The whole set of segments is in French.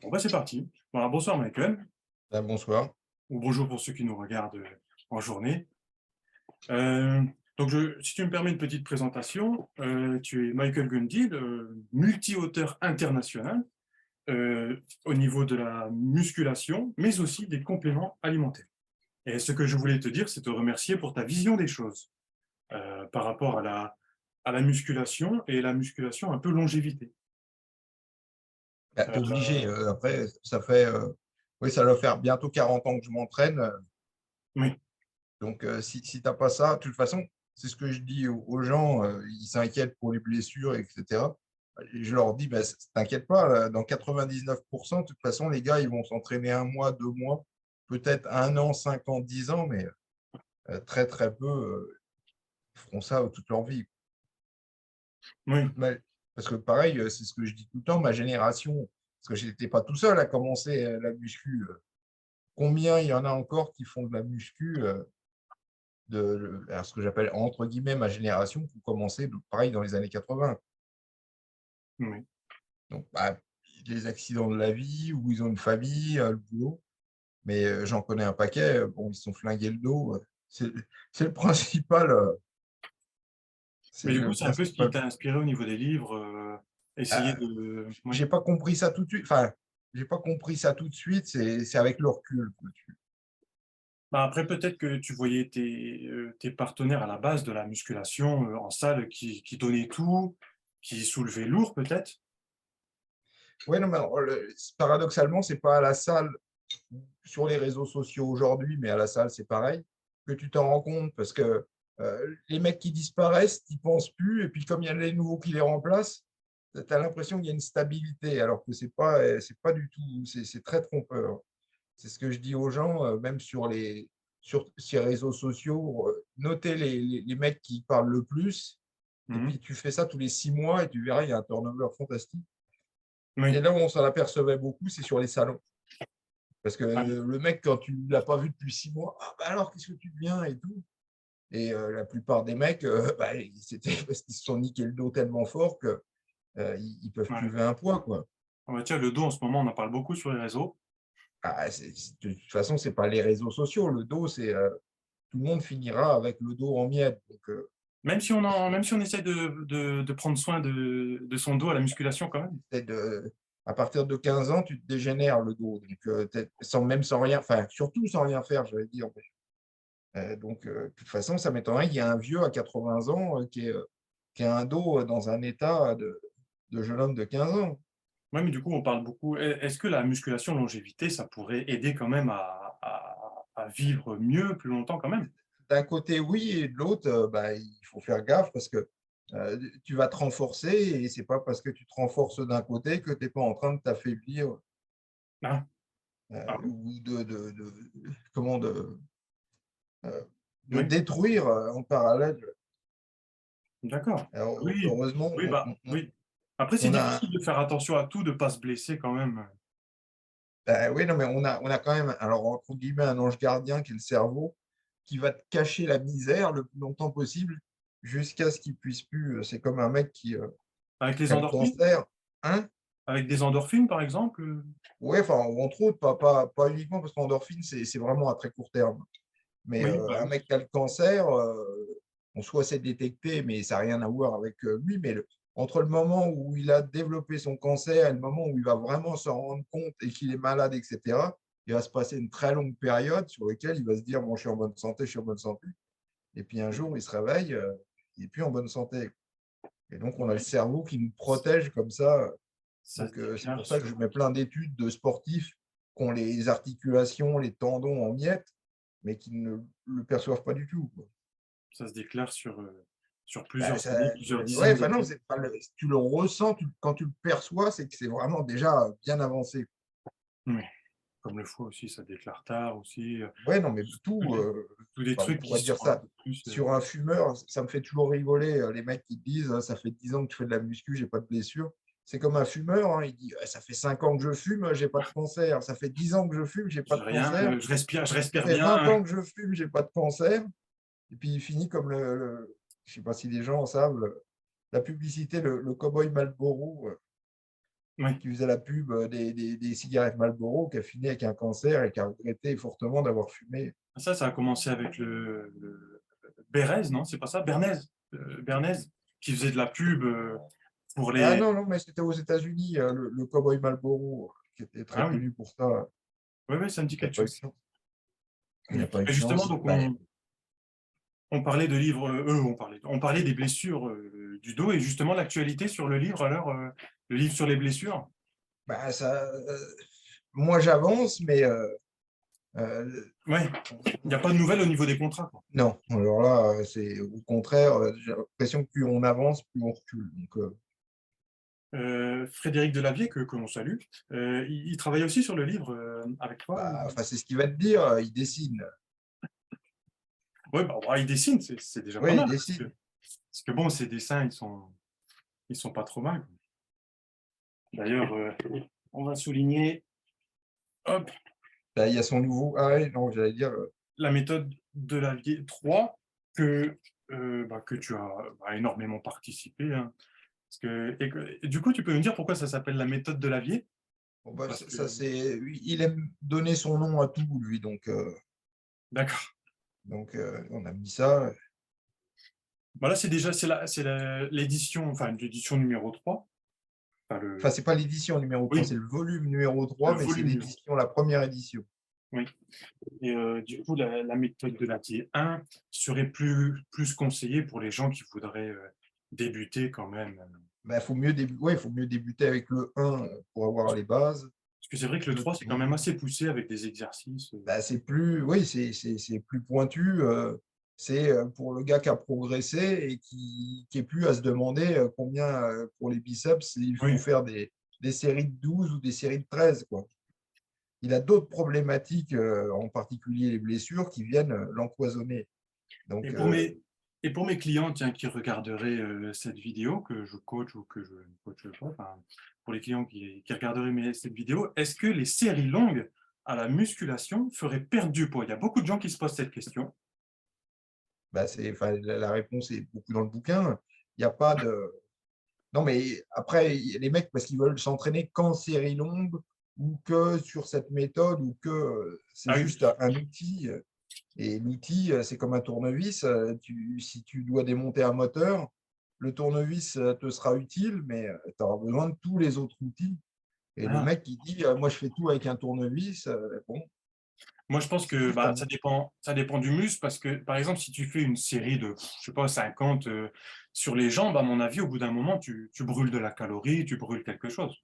Bon, bah, c'est parti. Voilà, bonsoir Michael, Ah, bonsoir. ou bonjour pour ceux qui nous regardent en journée. Euh, donc, si tu me permets une petite présentation, tu es Michael Gundy, le multi-auteur international au niveau de la musculation, mais aussi des compléments alimentaires. Et ce que je voulais te dire, c'est te remercier pour ta vision des choses par rapport à la musculation et la musculation un peu longévité. Bah, t'es obligé. Euh, Après, ça fait, oui, ça doit faire bientôt 40 ans que je m'entraîne. oui, Donc, si t'as pas ça, de toute façon, c'est ce que je dis aux gens. Ils s'inquiètent pour les blessures, etc. Et je leur dis, bah, t'inquiète pas. Dans 99%, de toute façon, les gars, ils vont s'entraîner 1 mois, 2 mois, peut-être 1 an, 5 ans, 10 ans, mais très, très peu feront ça toute leur vie. oui, Parce que pareil, c'est ce que je dis tout le temps, ma génération, parce que je n'étais pas tout seul à commencer la muscu. Combien il y en a encore qui font de la muscu alors ce que j'appelle entre guillemets ma génération, qui ont commencé pareil dans les années 80. oui. Donc, bah, les accidents de la vie, où ils ont une famille, le boulot. Mais j'en connais un paquet, bon, ils se sont flingués le dos. C'est c'est le principal. Mais C'est du coup, le c'est un peu ce qui principal. t'a inspiré au niveau des livres, essayer Ah, de… Oui. j'ai pas compris ça tout de suite. Enfin, j'ai pas compris ça tout de suite. C'est avec le recul, quoi. Bah, après, peut-être que tu voyais tes partenaires à la base de la musculation en salle qui donnaient tout, qui soulevaient lourd, peut-être. Oui, non, mais alors, paradoxalement, c'est pas à la salle, sur les réseaux sociaux aujourd'hui, mais à la salle, c'est pareil, que tu t'en rends compte parce que les mecs qui disparaissent, tu pensent plus, et puis comme il y a les nouveaux qui les remplacent, tu as l'impression qu'il y a une stabilité, alors que c'est pas du tout, c'est très trompeur. C'est ce que je dis aux gens, même sur ces réseaux sociaux, notez les mecs qui parlent le plus, et Mhm. puis tu fais ça tous les 6 mois et tu verras, il y a un turnover fantastique. Et Oui. là où on s'en apercevait beaucoup, c'est sur les salons. Parce que Ah, le mec, quand tu ne l'as pas vu depuis 6 mois, ah, bah alors qu'est-ce que tu deviens et tout. Et la plupart des mecs, bah, c'était parce qu'ils se sont niqués le dos tellement fort qu'ils ne peuvent plus ouais. lever un poids, quoi. Ah bah tiens, le dos, en ce moment, on en parle beaucoup sur les réseaux. Ah, de toute façon, ce n'est pas les réseaux sociaux. Le dos, c'est tout le monde finira avec le dos en miettes. Donc, Même si on essaie de prendre soin de son dos à la musculation quand même. à partir de 15 ans, tu te dégénères le dos. Donc, sans rien, enfin, surtout sans rien faire, j'allais dire. Donc, de toute façon, ça m'étonnerait qu'il y ait un vieux à 80 ans qui a un dos dans un état de jeune homme de 15 ans. Oui, mais du coup, on parle beaucoup. Est-ce que la musculation longévité, ça pourrait aider quand même à vivre mieux, plus longtemps quand même? D'un côté, oui, et de l'autre, bah, il faut faire gaffe parce que tu vas te renforcer et c'est pas parce que tu te renforces d'un côté que tu n'es pas en train de t'affaiblir Ah, ah oui, ou comment de oui, détruire en parallèle. d'accord. Alors, Oui, heureusement, oui, bah oui. Après, c'est on a, difficile de faire attention à tout, de ne pas se blesser quand même. bah oui, non, mais on a quand même, alors, entre guillemets, un ange gardien qui est le cerveau, qui va te cacher la misère le plus longtemps possible jusqu'à ce qu'il puisse plus. C'est comme un mec Avec qui les a le endorphines? cancer. Hein? Avec des endorphines, par exemple? Ouais, enfin, entre autres, pas uniquement parce qu'endorphine, c'est vraiment à très court terme. Mais Oui, bah un oui. mec qui a le cancer, bon, soit c'est détecté, mais ça n'a rien à voir avec lui. Mais entre le moment où il a développé son cancer et le moment où il va vraiment s'en rendre compte et qu'il est malade, etc., il va se passer une très longue période sur laquelle il va se dire, bon, je suis en bonne santé, je suis en bonne santé. Et puis un jour, il se réveille, il n'est plus en bonne santé. Et donc, on a le Ouais, cerveau qui nous protège comme ça. ça se Donc, c'est déclare pour ça que sur… je mets plein d'études de sportifs qui ont les articulations, les tendons en miettes, mais qui ne le perçoivent pas du tout, quoi. Ça se déclare sur Bah, plusieurs années, plusieurs ouais, dizaines enfin non, d'années. tu le ressens, quand tu le perçois, c'est que c'est vraiment déjà bien avancé. Oui, comme le foie aussi, ça déclare tard aussi. Ouais, non, mais Tous tout, les, tous les enfin, on trucs qui pourrait dire sont un ça peu plus… sur un fumeur, ça me fait toujours rigoler, les mecs qui disent, ça fait 10 ans que tu fais de la muscu, j'ai pas de blessure. C'est comme un fumeur, hein, il dit, ah, ça fait 5 ans que je fume, j'ai pas de cancer. Ça fait 10 ans que je fume, j'ai pas j'ai de rien, cancer. je Ça respire fait 20 bien. ans que je fume, j'ai pas de cancer. Et puis il finit comme je sais pas si les gens savent, la publicité, le cow-boy Marlboro. Oui. qui faisait la pub des cigarettes Marlboro, qui a fini avec un cancer et qui a regretté fortement d'avoir fumé. Ça a commencé avec Bérez, non? C'est pas ça? Bernays, qui faisait de la pub pour Ah les. non, non, mais c'était aux États-Unis, le cowboy Marlboro, qui était très Ah oui, connu pour ça. oui, oui, ça me dit Il n'a quelque pas eu de chose. chance. Il n'a Oui. pas eu de Et justement, chance. donc Bah, on parlait de livres, on parlait des blessures du dos, et justement l'actualité sur le livre, alors, le livre sur les blessures. bah, ça, moi, j'avance, mais Ouais, il n'y a pas de nouvelles au niveau des contrats, quoi. non. Alors là, c'est au contraire, j'ai l'impression que plus on avance, plus on recule. Donc, Frédéric Delavier, que l'on salue, il travaille aussi sur le livre avec toi. bah, enfin, c'est ce qu'il va te dire, il dessine. Oui, bah, il dessine, c'est déjà pas Oui, il mal, dessine. parce que bon, ses dessins, ils sont pas trop mal, quoi. D'ailleurs, on va souligner, hop, Là, il y a son nouveau. Ah oui, non, j'allais dire, la méthode Delavier 3, que tu as énormément participé, hein. Et du coup, tu peux me dire pourquoi ça s'appelle la méthode Delavier? bon, bah, Parce que, ça, c'est, il aime donner son nom à tout, lui. d'accord. Donc on a mis ça. Voilà, l'édition, enfin l'édition numéro 3. Enfin, Enfin, c'est pas l'édition numéro 3, oui, c'est le volume numéro le 3, mais c'est volume numéro. l'édition, la première édition. Oui. Et du coup, la méthode de la T1 serait plus conseillée pour les gens qui voudraient débuter quand même. Bah, ouais, faut mieux débuter avec le 1 pour avoir les bases. Parce que c'est vrai que le Le 3, c'est quand même assez poussé avec des exercices. Bah, c'est plus, oui, c'est plus pointu. C'est pour le gars qui a progressé et qui est plus à se demander combien pour les biceps il faut Oui. faire des séries de 12 ou des séries de 13, quoi. Il a d'autres problématiques, en particulier les blessures, qui viennent l'empoisonner. Et Donc, pour mes clients, tiens, qui regarderaient cette vidéo, que je coach ou que je ne coach pas, enfin, pour les clients qui regarderaient cette vidéo, est-ce que les séries longues à la musculation feraient perdre du poids? Il y a beaucoup de gens qui se posent cette question. bah, enfin, la réponse est beaucoup dans le bouquin. Il n'y a pas de. Non, mais après, les mecs, parce qu'ils veulent s'entraîner qu'en série longue ou que sur cette méthode ou que c'est Ah oui, juste un outil. Et l'outil, c'est comme un tournevis. Si tu dois démonter un moteur, le tournevis te sera utile, mais tu auras besoin de tous les autres outils. Et le ah. mec qui dit, moi, je fais tout avec un tournevis, bon, Moi, je pense c'est que juste un ça dépend du muscle, parce que, par exemple, si tu fais une série de, je sais pas, 50 sur les jambes, à mon avis, au bout d'un moment, tu brûles de la calorie, tu brûles quelque chose,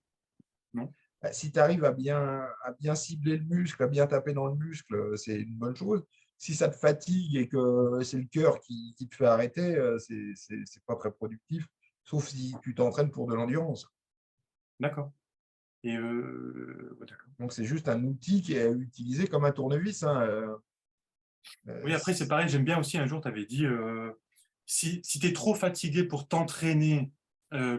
non? Bah, si tu arrives à bien cibler le muscle, à bien taper dans le muscle, c'est une bonne chose. Si ça te fatigue et que c'est le cœur qui te fait arrêter, c'est pas très productif, sauf si tu t'entraînes pour de l'endurance. D'accord. Et ouais, d'accord. Donc, c'est juste un outil qui est utilisé comme un tournevis, hein. Oui, après, c'est pareil, j'aime bien aussi, un jour, tu avais dit, si tu es trop fatigué pour t'entraîner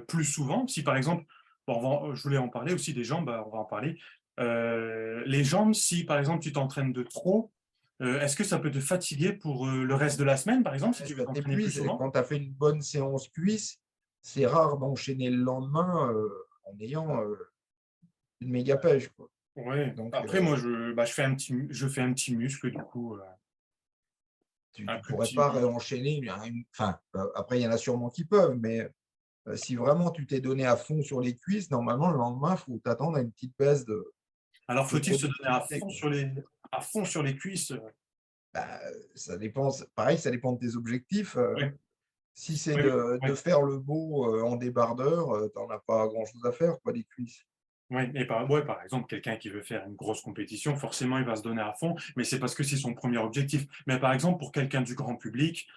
plus souvent, si par exemple, bon, je voulais en parler aussi des jambes, on va en parler. Les jambes, si par exemple tu t'entraînes de trop, est-ce que ça peut te fatiguer pour le reste de la semaine, par exemple, si tu veux Ça t'entraîner plus t'épuise. Et souvent? quand tu as fait une bonne séance cuisse, c'est rare d'enchaîner le lendemain en ayant une méga pêche, quoi. Ouais. Donc, Après, moi, je fais un petit muscle, du coup, tu un ne plus pourrais petit pas muscle. enchaîner. Enfin, après, il y en a sûrement qui peuvent, mais si vraiment tu t'es donné à fond sur les cuisses, normalement, le lendemain, il faut t'attendre à une petite baisse Alors, de faut-il se donner productivité, quoi. à fond sur les cuisses? Bah, ça dépend, pareil, ça dépend de tes objectifs. Ouais. Si c'est Oui, oui, de oui. faire le beau en débardeur, tu n'en as pas grand-chose à faire, quoi, des cuisses. Oui, et par exemple, quelqu'un qui veut faire une grosse compétition, forcément, il va se donner à fond, mais c'est parce que c'est son premier objectif. Mais par exemple, pour quelqu'un du grand public,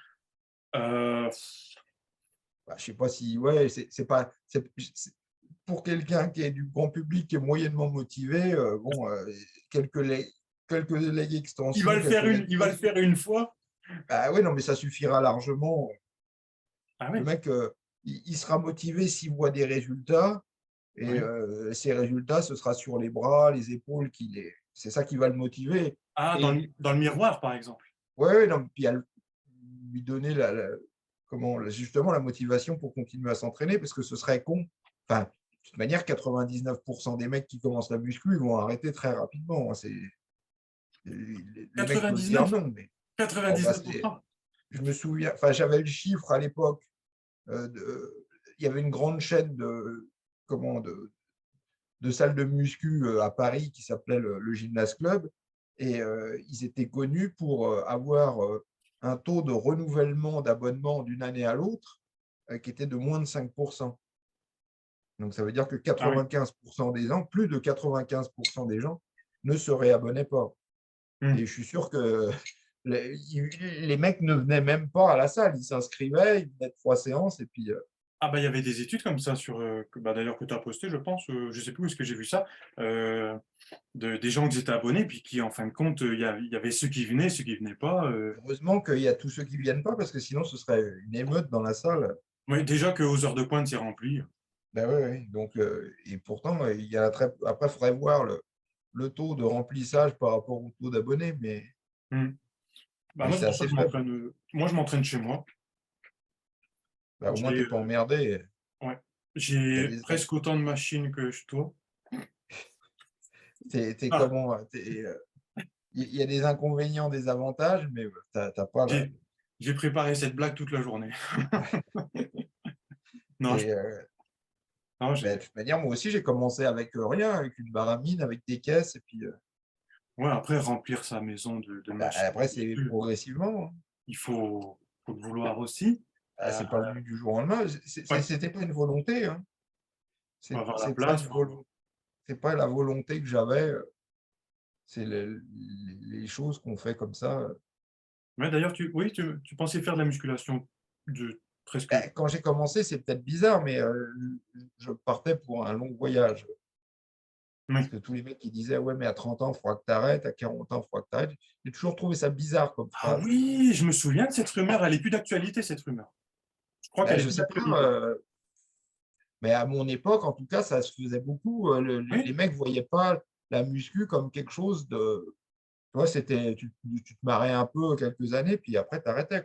euh, Bah, je sais pas si, ouais, c'est pas, pour quelqu'un qui est du grand public, qui est moyennement motivé, bon, quelques leg extensions, quelques leg il va le press, faire une fois. bah ouais, non, mais ça suffira largement. Ah Le oui, mec, il sera motivé s'il voit des résultats, et oui. ces résultats, ce sera sur les bras, les épaules, c'est ça qui va le motiver. Ah, Et dans le miroir, par exemple. ouais, ouais, non, puis lui donner justement la motivation pour continuer à s'entraîner, parce que ce serait con. Enfin, toute manière, 99% des mecs qui commencent la muscu, ils vont arrêter très rapidement, hein. Les mecs peuvent dire 99, non, mais oh, bah, 99%. je me souviens, enfin, j'avais le chiffre à l'époque. Il y avait une grande chaîne comment, de salles de muscu à Paris qui s'appelait le Gymnase Club. Et ils étaient connus pour avoir un taux de renouvellement d'abonnement d'une année à l'autre qui était de moins de 5%. Donc, ça veut dire que Ah oui. 95% des gens, plus de 95% des gens, ne se réabonnaient pas. Hmm. Et je suis sûr que les mecs ne venaient même pas à la salle. Ils s'inscrivaient, ils venaient 3 séances et puis Ah bah il y avait des études comme ça sur, d'ailleurs que tu as posté, je pense, je sais plus où est-ce que j'ai vu ça, euh, des gens qui étaient abonnés, puis qui en fin de compte, il y avait ceux qui venaient, ceux qui venaient pas. heureusement qu'il y a tous ceux qui ne viennent pas parce que sinon ce serait une émeute dans la salle. Ouais, déjà qu'aux heures de pointe, c'est rempli. Ben oui, oui. Donc, et pourtant, il y a après, il faudrait voir le taux de remplissage par rapport au taux d'abonnés, Hmm. Bah mais moi, c'est c'est pour ça assez que je faible. m'entraîne. Moi, je m'entraîne chez moi. Ben, au moins, J'ai tu n'es pas emmerdé. ouais. Il y a J'ai des, presque autant de machines que toi. t'es Ah, comment? Il y a des inconvénients, des avantages, mais t'as pas la. j'ai j'ai préparé cette blague toute la journée. Non, Et, non, ben, de toute manière, moi aussi, j'ai commencé avec rien, avec une baramine, avec des caisses, et puis ouais, après, remplir sa maison de ben, machines, après, c'est progressivement, hein. il faut le vouloir aussi. Ah, c'est pas venu du jour au lendemain. Ouais, C'était pas une volonté, hein. faut avoir la C'est pas place. une volonté. C'est pas la volonté que j'avais. C'est les choses qu'on fait comme ça. Ouais, d'ailleurs, oui, tu pensais faire de la musculation de presque. Ben, quand j'ai commencé, c'est peut-être bizarre, mais je partais pour un long voyage. Parce Oui. que tous les mecs qui disaient, ouais, mais à 30 ans, il faudra que tu arrêtes, à 40 ans, il faudra que tu arrêtes. J'ai toujours trouvé ça bizarre comme Ah phrase. oui, je me souviens de cette rumeur. Elle est plus d'actualité, cette rumeur. Je crois Ben, qu'elle est je plus sais pas, d'actualité. mais à mon époque, en tout cas, ça se faisait beaucoup. Les Oui. mecs ne voyaient pas la muscu comme quelque chose de. Tu vois, tu te marrais un peu quelques années, puis après, tu arrêtais.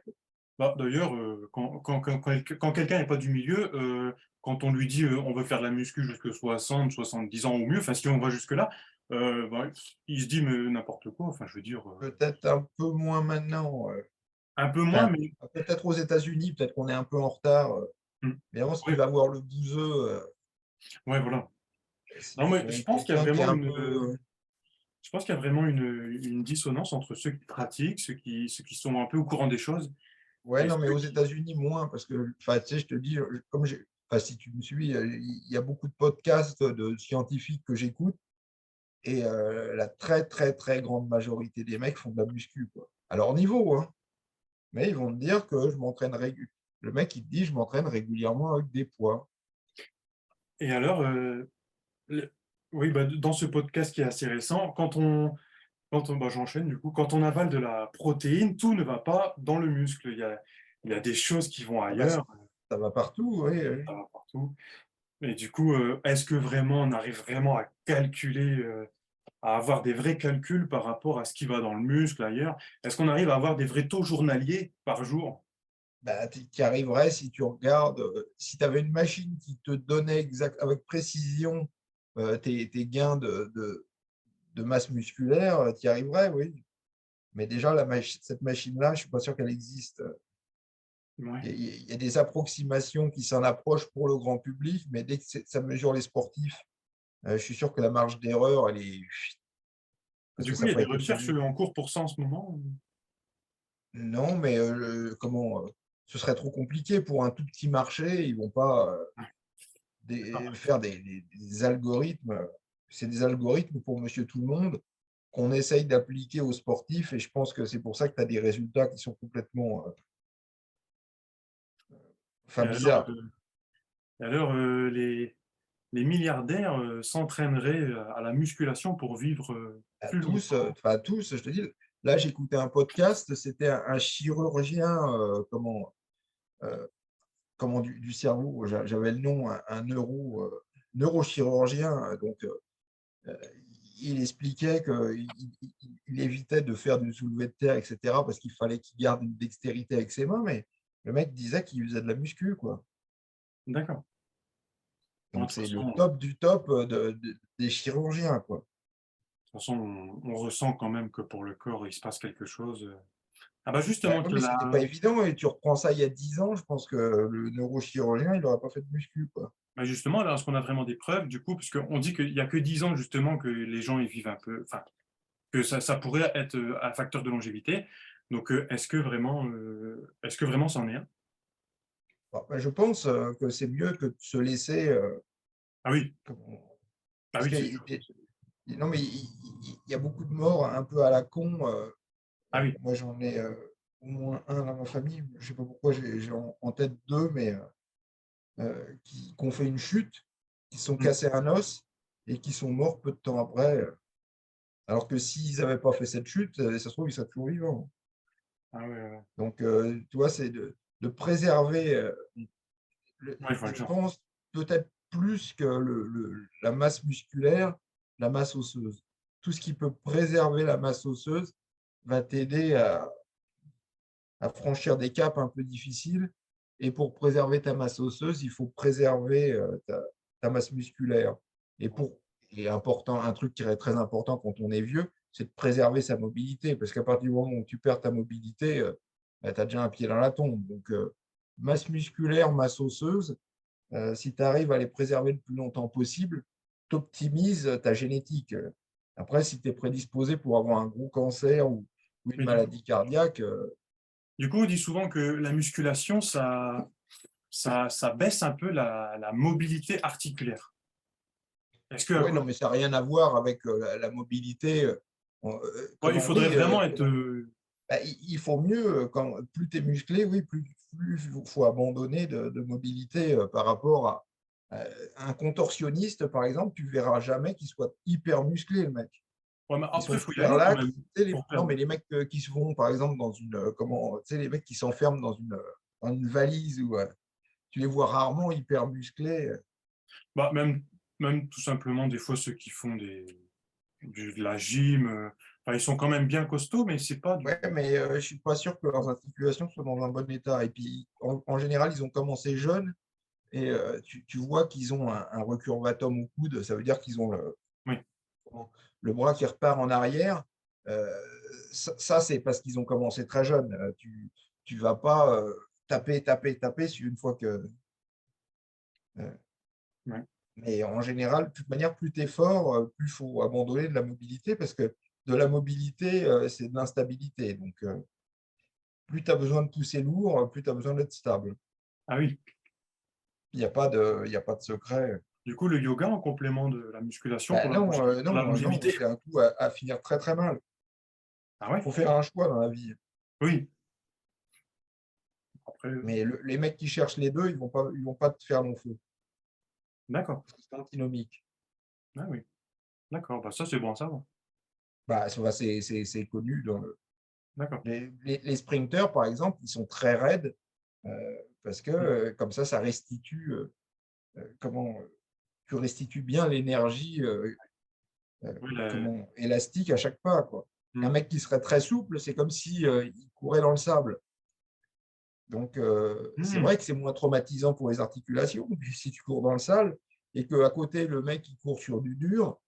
Bah, d'ailleurs, quand quelqu'un n'est pas du milieu, quand on lui dit on veut faire de la muscu jusqu'à 60, 70 ans ou mieux, enfin si on va jusque-là, bah, il se dit mais n'importe quoi, enfin je veux dire, Peut-être un peu moins maintenant. un peu moins, Enfin, mais peut-être aux États-Unis, peut-être qu'on est un peu en retard. hmm, Mais avant, si tu ouais, vas voir le bouseux, ouais, voilà. Non, mais je ou pense qu'il y a quelqu'un qui est vraiment un une, peu. je pense qu'il y a vraiment une dissonance entre ceux qui pratiquent, ceux qui sont un peu au courant des choses, Ouais, et non, mais ceux aux qui, États-Unis, moins, parce que, enfin, tu sais, je te dis, comme j'ai. Enfin, si tu me suis, il y a beaucoup de podcasts de scientifiques que j'écoute, et la très, très, très grande majorité des mecs font de la muscu, quoi. À leur niveau, hein. Mais ils vont te dire que je m'entraîne régulièrement. Le mec, il te dit, je m'entraîne régulièrement avec des poids. et alors, le- oui, bah, dans ce podcast qui est assez récent, bah, j'enchaîne du coup, quand on avale de la protéine, tout ne va pas dans le muscle. Il y a des choses qui vont Ah bah, ailleurs, ça va partout, oui, oui. ça va partout. Et du coup, est-ce que vraiment on arrive vraiment à calculer, à avoir des vrais calculs par rapport à ce qui va dans le muscle ailleurs? Est-ce qu'on arrive à avoir des vrais taux journaliers par jour? Bah, tu y arriverais si tu regardes, si tu avais une machine qui te donnait avec précision tes gains de masse musculaire, tu y arriverais, oui. Mais déjà, cette machine-là, je ne suis pas sûr qu'elle existe. Ouais. Il y a des approximations qui s'en approchent pour le grand public, mais dès que ça mesure les sportifs, je suis sûr que la marge d'erreur, elle est. Parce Du que coup, ça il y n'a a pas des été recherches prévu. en cours pour ça en ce moment? Non, mais comment ce serait trop compliqué pour un tout petit marché. Ils vont pas D'accord. faire des algorithmes. C'est des algorithmes pour monsieur tout le monde qu'on essaye d'appliquer aux sportifs. Et je pense que c'est pour ça que tu as des résultats qui sont complètement Et enfin, alors, bizarres. les milliardaires s'entraîneraient à la musculation pour vivre À plus tous, longtemps. enfin, à tous, je te dis, là, j'écoutais un podcast, c'était un chirurgien, euh, du cerveau, j'avais le nom, un neurochirurgien, donc euh, il expliquait qu'il évitait de faire du soulevé de terre, etc., parce qu'il fallait qu'il garde une dextérité avec ses mains, mais le mec disait qu'il faisait de la muscu, quoi. D'accord. De Donc, toute c'est le façon, top du top des chirurgiens, quoi. on ressent quand même que pour le corps, il se passe quelque chose. Ah bah Bah, justement, oui, mais c'était pas évident. Et tu reprends ça il y a 10 ans, je pense que le neurochirurgien, il n'aurait pas fait de muscu, quoi. bah justement, là, est-ce qu'on a vraiment des preuves, du coup, puisqu'on dit qu'il n'y a que 10 ans, justement, que les gens y vivent un peu, enfin, que ça pourrait être un facteur de longévité. Donc, est-ce que vraiment c'en est un? Bon, bah, je pense que c'est mieux que de se laisser. Ah oui, Comment- ah Parce oui, que c'est sûr. non, mais il y a beaucoup de morts un peu à la con. Ah oui. Moi, j'en ai au moins un dans ma famille. Je sais pas pourquoi j'ai en tête deux, mais qui ont fait une chute, qui se sont Mm. cassés un os et qui sont morts peu de temps après. Alors que s'ils n'avaient pas fait cette chute, ça se trouve, ils seraient toujours vivants. Ah ouais, ouais, ouais. Donc, tu vois, c'est de préserver, Ouais, il faut je être genre. pense, peut-être plus que la masse musculaire, la masse osseuse. Tout ce qui peut préserver la masse osseuse va t'aider à franchir des caps un peu difficiles. Et pour préserver ta masse osseuse, il faut préserver ta masse musculaire. Et important, un truc qui est très important quand on est vieux, c'est de préserver sa mobilité. Parce qu'à partir du moment où tu perds ta mobilité, tu as déjà un pied dans la tombe. Donc, masse musculaire, masse osseuse, si tu arrives à les préserver le plus longtemps possible, tu optimises ta génétique. Après, si tu es prédisposé pour avoir un gros cancer ou une Mais maladie cardiaque, du coup, on dit souvent que la musculation, ça baisse un peu la mobilité articulaire. Est-ce que, oui, non, mais ça n'a rien à voir avec la mobilité. ouais, il Comment faudrait oui, vraiment être. comment bah, il faut mieux, plus tu es musclé, oui, plus il faut abandonner de mobilité par rapport à un contorsionniste, par exemple, tu ne verras jamais qu'il soit hyper musclé, le mec. Ouais, mais Ils après, sont il faut y super aller quand lax. même. Tu sais, Pour faire. non, mais les mecs qui se vont, par exemple, dans une, comment, tu sais, les mecs qui s'enferment dans une valise, ou tu les vois rarement hyper musclés. Bah, même tout simplement, des fois, ceux qui font de la gym, enfin, ils sont quand même bien costauds, mais c'est pas Ouais, du. mais je suis pas sûr que leurs articulations soient dans un bon état. Et puis, en général, ils ont commencé jeunes et tu vois qu'ils ont un recurvatum au coude. Ça veut dire qu'ils ont Oui. le bras qui repart en arrière. Euh, ça, c'est parce qu'ils ont commencé très jeunes. Tu vas pas taper une fois que. euh, Ouais. mais en général, de toute manière, plus tu es fort, plus il faut abandonner de la mobilité parce que de la mobilité, c'est de l'instabilité. Donc, plus tu as besoin de pousser lourd, plus tu as besoin d'être stable. Ah oui. Il y a pas de secret. Du coup, le yoga en complément de la musculation Ben non, pour la non, longévité. c'est un coup à finir très très mal. Ah ouais? Il faut faire un choix dans la vie. Oui. Après, Mais les mecs qui cherchent les deux, ils vont pas te faire long feu. d'accord. Parce que c'est antinomique. Ah oui. D'accord. Bah, ça, c'est bon à savoir. Bah, c'est connu. D'accord. Les sprinters, par exemple, ils sont très raides parce que Mm. comme ça restitue, comment, tu restitues bien l'énergie Oui, comment, élastique à chaque pas, quoi. Un mm. mec qui serait très souple, c'est comme si il courait dans le sable. Donc, c'est Mm. vrai que c'est moins traumatisant pour les articulations. Mais si tu cours dans le sable et qu'à côté, le mec, il court sur du dur,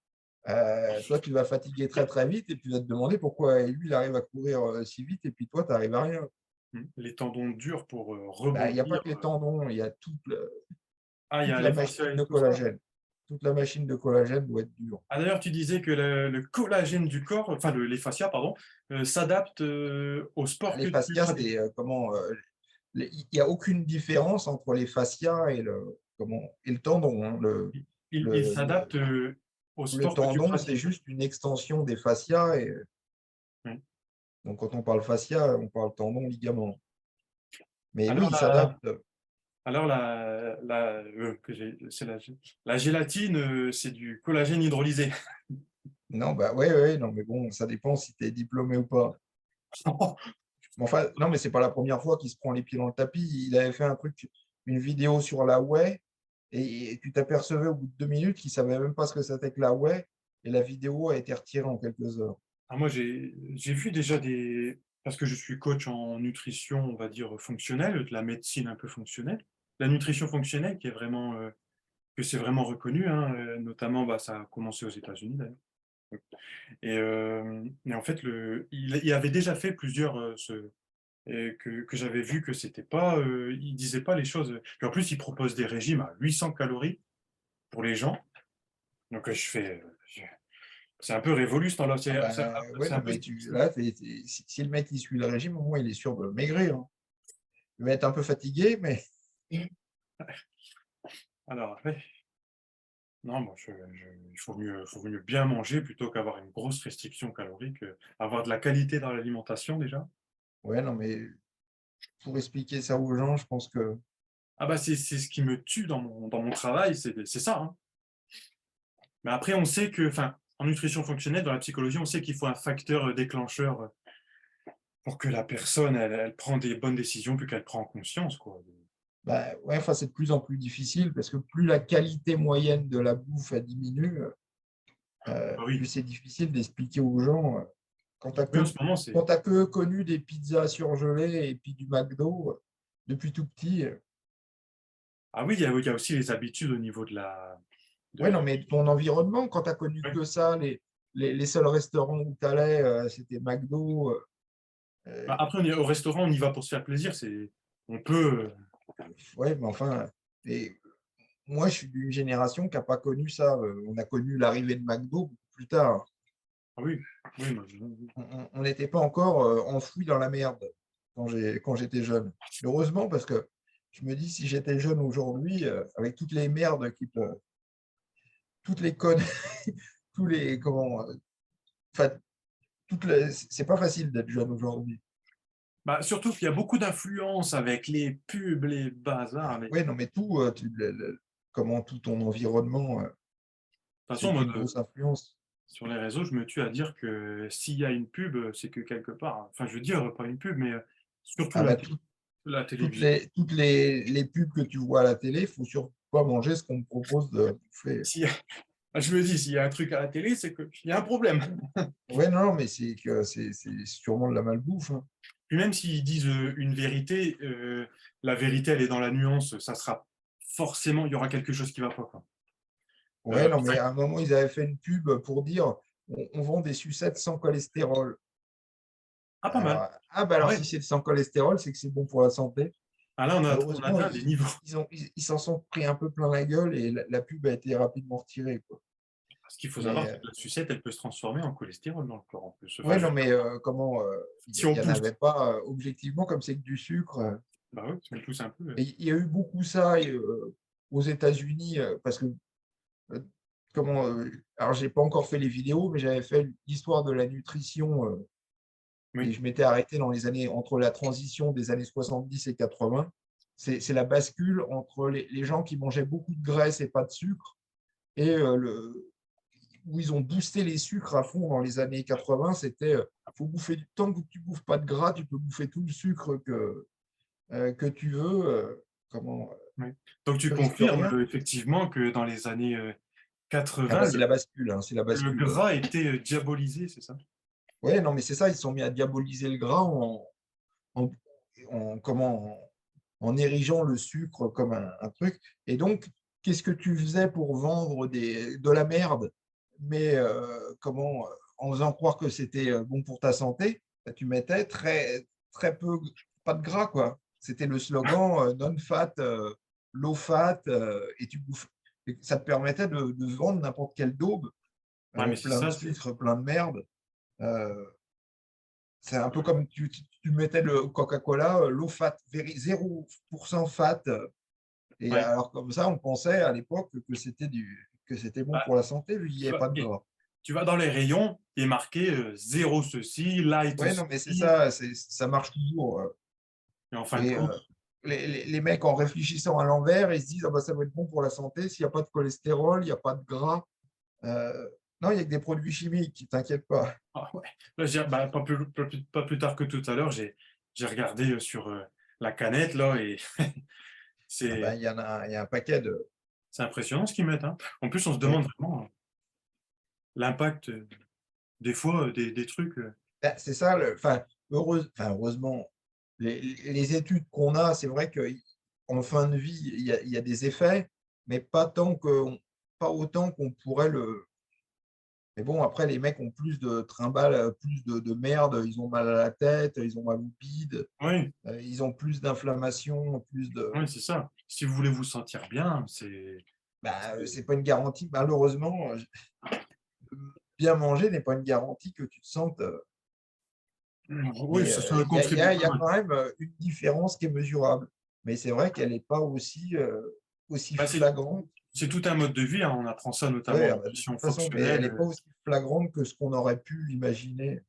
toi, tu vas fatiguer très, très vite et tu vas te demander pourquoi lui, il arrive à courir si vite et puis toi, tu n'arrives à rien. Les tendons durs pour Bah, il n'y a pas rebondir. que les tendons, il y a Ah, il y toute a la les fascias machine et de tout ça. collagène. Toute la machine de collagène doit être dure. Ah, d'ailleurs, tu disais que le collagène du corps, enfin les fascias, pardon, s'adapte au sport que Les tu fascias, pratiques. c'est comment il n'y a aucune différence entre les fascias et le tendon, hein. Il Le, s'adapte le, au le sport que tu tendon, c'est pratiques. juste une extension des fascias. Et, Oui. donc, quand on parle fascia, on parle tendon, ligament. Mais oui, Alors, il s'adapte. c'est la gélatine, c'est du collagène hydrolysé. Non, bah ouais, ouais, non, mais bon, ça dépend si tu es diplômé ou pas. Mais enfin, non, mais c'est pas la première fois qu'il se prend les pieds dans le tapis. Il avait fait un truc, une vidéo sur la whey, et tu t'apercevais au bout de 2 minutes qu'il savait même pas ce que c'était que la whey, et la vidéo a été retirée en quelques heures. Ah, moi, j'ai vu déjà parce que je suis coach en nutrition, on va dire, fonctionnelle, de la médecine un peu fonctionnelle. La nutrition fonctionnelle qui est vraiment que c'est vraiment reconnu, hein, notamment, bah, ça a commencé aux États-Unis d'ailleurs. Et en fait, il avait déjà fait plusieurs, et que j'avais vu que c'était pas, il disait pas les choses. Puis en plus, il propose des régimes à 800 calories pour les gens. Donc c'est un peu révolu ce temps-là. Ah ouais, C'est un non, peu mais difficile. là, si le mec il suit le régime, au moins il est sûr de maigrir, hein. Il va être un peu fatigué, mais Alors après, non, moi, faut mieux bien manger plutôt qu'avoir une grosse restriction calorique, avoir de la qualité dans l'alimentation déjà. ouais, non, mais pour expliquer ça aux gens, je pense que Ah bah, c'est ce qui me tue dans mon travail, c'est ça, hein. Mais après, on sait que, enfin, en nutrition fonctionnelle, dans la psychologie, on sait qu'il faut un facteur déclencheur pour que la personne, elle prend des bonnes décisions, puis qu'elle prend en conscience, quoi. bah, ouais, enfin, c'est de plus en plus difficile parce que plus la qualité moyenne de la bouffe elle diminue, Ah plus oui, c'est difficile d'expliquer aux gens quand tu oui, en ce moment, c'est. que connu des pizzas surgelées et puis du McDo depuis tout petit. Ah oui, il y a aussi les habitudes au niveau de la. Ouais, non, mais ton environnement, quand tu as connu Ouais. que ça, les seuls restaurants où tu allais, c'était McDo. Bah, Euh, après, au restaurant, on y va pour se faire plaisir. On peut. ouais, mais enfin, et moi, je suis d'une génération qui n'a pas connu ça. On a connu l'arrivée de McDo beaucoup plus tard. Ah oui, oui, On n'était pas encore enfoui dans la merde quand j'étais jeune. Heureusement, parce que je me dis, si j'étais jeune aujourd'hui, avec toutes les merdes qui peuvent, toutes les connes, tous les, comment, enfin, c'est pas facile d'être jeune aujourd'hui. bah, surtout qu'il y a beaucoup d'influence avec les pubs, les bazars. De toute Ouais, non, mais tout, comment tout ton environnement, façon, c'est moi, une grosse influence. sur les réseaux, je me tue à dire que s'il y a une pub, c'est que quelque part, hein, enfin, je veux dire, pas une pub, mais surtout Ah bah, la télévision. toutes les pubs que tu vois à la télé, il faut surtout pas manger ce qu'on te propose de bouffer. Si, je me dis, s'il y a un truc à la télé, c'est qu'il y a un problème. Ouais, non, mais c'est que c'est sûrement de la malbouffe, hein. Puis même s'ils disent une vérité, la vérité, elle est dans la nuance, ça sera forcément, il y aura quelque chose qui va pas, quoi. Ouais, non, Enfin, mais à un moment, ils avaient fait une pub pour dire on vend des sucettes sans cholestérol. ah, pas mal. Alors, ah, bah Ah alors ouais. si c'est sans cholestérol, c'est que c'est bon pour la santé. Ah là, on a Heureusement, atteint des niveaux. ils s'en sont pris un peu plein la gueule et la pub a été rapidement retirée, quoi. Ce qu'il faut savoir, Mais c'est que la sucette, elle peut se transformer en cholestérol dans le corps, en plus. Enfin, ouais, non, mais comment si il on n'y en pousse, avait pas objectivement, comme c'est que du sucre. bah oui, si on pousse un peu. Et il y a eu beaucoup ça aux États-Unis parce que euh, comment alors j'ai pas encore fait les vidéos, mais j'avais fait l'histoire de la nutrition et Oui. je m'étais arrêté dans les années entre la transition des années 70 et 80. C'est la bascule entre les gens qui mangeaient beaucoup de graisse et pas de sucre et où ils ont boosté les sucres à fond dans les années 80. C'était faut bouffer du temps que tu bouffes pas de gras, tu peux bouffer tout le sucre que tu veux. Comment Oui. Donc tu tu risques confirmes rien. effectivement que dans les années Ah bah 80, c'est la bascule, hein, c'est la le bascule. gras était diabolisé, c'est ça? Ouais, non, mais c'est ça, ils se sont mis à diaboliser le gras en, comment, en érigeant le sucre comme un truc. Et donc, qu'est-ce que tu faisais pour vendre de la merde, mais en faisant croire que c'était bon pour ta santé, bah, tu mettais très peu, pas de gras, quoi. C'était le slogan non-fat, low-fat, et tu bouffes. Et ça te permettait de vendre n'importe quelle daube, Ouais, mais c'est plein de ça, sucre, plein de merde. Euh, c'est un peu comme tu mettais le Coca-Cola low fat, 0% fat. Et ouais. alors comme ça, on pensait à l'époque que c'était bon Bah, pour la santé, vu qu'il n'y avait pas de et gras. tu vas dans les rayons, il est marqué zéro ceci, light Ouais, non, mais c'est ceci, ça, ça marche toujours. et en fin de Et compte, les mecs, en réfléchissant à l'envers, ils se disent ah bah, ça va être bon pour la santé s'il n'y a pas de cholestérol, il n'y a pas de gras. Non, il n'y a que des produits chimiques, t'inquiète pas. ah ouais. Là, bah, pas plus tard que tout à l'heure, j'ai regardé sur la canette, là, et Ah bah, c'est il y a un paquet de. c'est impressionnant ce qu'ils mettent, hein. En plus, on se Oui. demande vraiment l'impact, des fois, des trucs. Bah, c'est ça, heureusement, les études qu'on a, c'est vrai qu'en fin de vie, il y a des effets, mais pas autant qu'on pourrait le. Mais bon, après, les mecs ont plus de trimbales, plus de merde, ils ont mal à la tête, ils ont mal au bide, Oui, ils ont plus d'inflammation, plus de. oui, c'est ça. Si vous voulez vous sentir bien, Bah, c'est- c'est pas une garantie. Malheureusement, bien manger n'est pas une garantie que tu te sentes. oui, Mais ça il contribue y pas a mal. quand même une différence qui est mesurable. Mais c'est vrai qu'elle n'est pas aussi Bah, flagrante. c'est tout un mode de vie, hein. On apprend ça notamment Ouais, en ah bah, de nutrition toute façon, mais elle fonctionnelle. n'est pas aussi flagrante que ce qu'on aurait pu imaginer.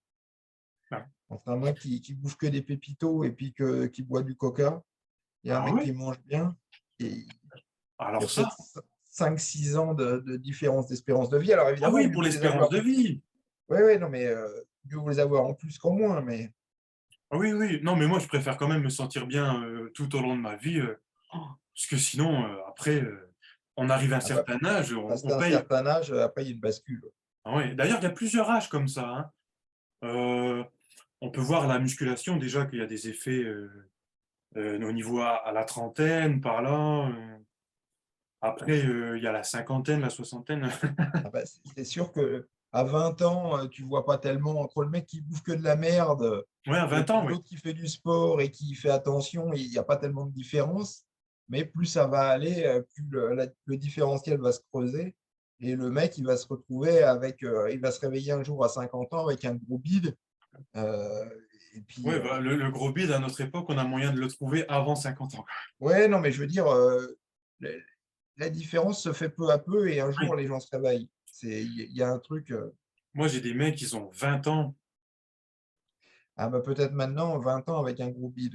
Ah Entre un mec qui bouffe que des pépitos et puis qui boit du coca, il y a un ah mec ouais? qui mange bien et il y a Alors ça, peut-être 5 6 ans de différence d'espérance de vie. Alors ah évidemment, oui, mieux pour vaut les l'espérance avoir. de vie. Oui, oui, non, mais mieux vaut les avoir en plus qu'en moins. Mais, Ah oui, oui. Non, mais moi, je préfère quand même me sentir bien tout au long de ma vie, parce que sinon, après, on arrive à un ah bah, certain âge, passer on un paye. certain âge, après, il y a une bascule. Ah ouais. D'ailleurs, il y a plusieurs âges comme ça, hein. Euh, on peut voir la musculation déjà qu'il y a des effets au niveau à la trentaine, par là. Après, il y a la cinquantaine, la soixantaine. Ah bah, c'est sûr que à 20 ans, tu vois pas tellement entre le mec qui bouffe que de la merde Ouais, à et 20 puis ans, oui. l'autre qui fait du sport et qui fait attention, il n'y a pas tellement de différence. Mais plus ça va aller, plus le différentiel va se creuser. Et le mec, il va se retrouver il va se réveiller un jour à 50 ans avec un gros bide. euh, et puis, Ouais, bah, le gros bide, à notre époque, on a moyen de le trouver avant 50 ans. ouais, non, mais je veux dire, la, la différence se fait peu à peu et un jour, Oui. les gens se réveillent. Il y a un truc. Moi, j'ai des mecs, ils ont 20 ans. Ah bah peut-être maintenant, 20 ans avec un gros bide.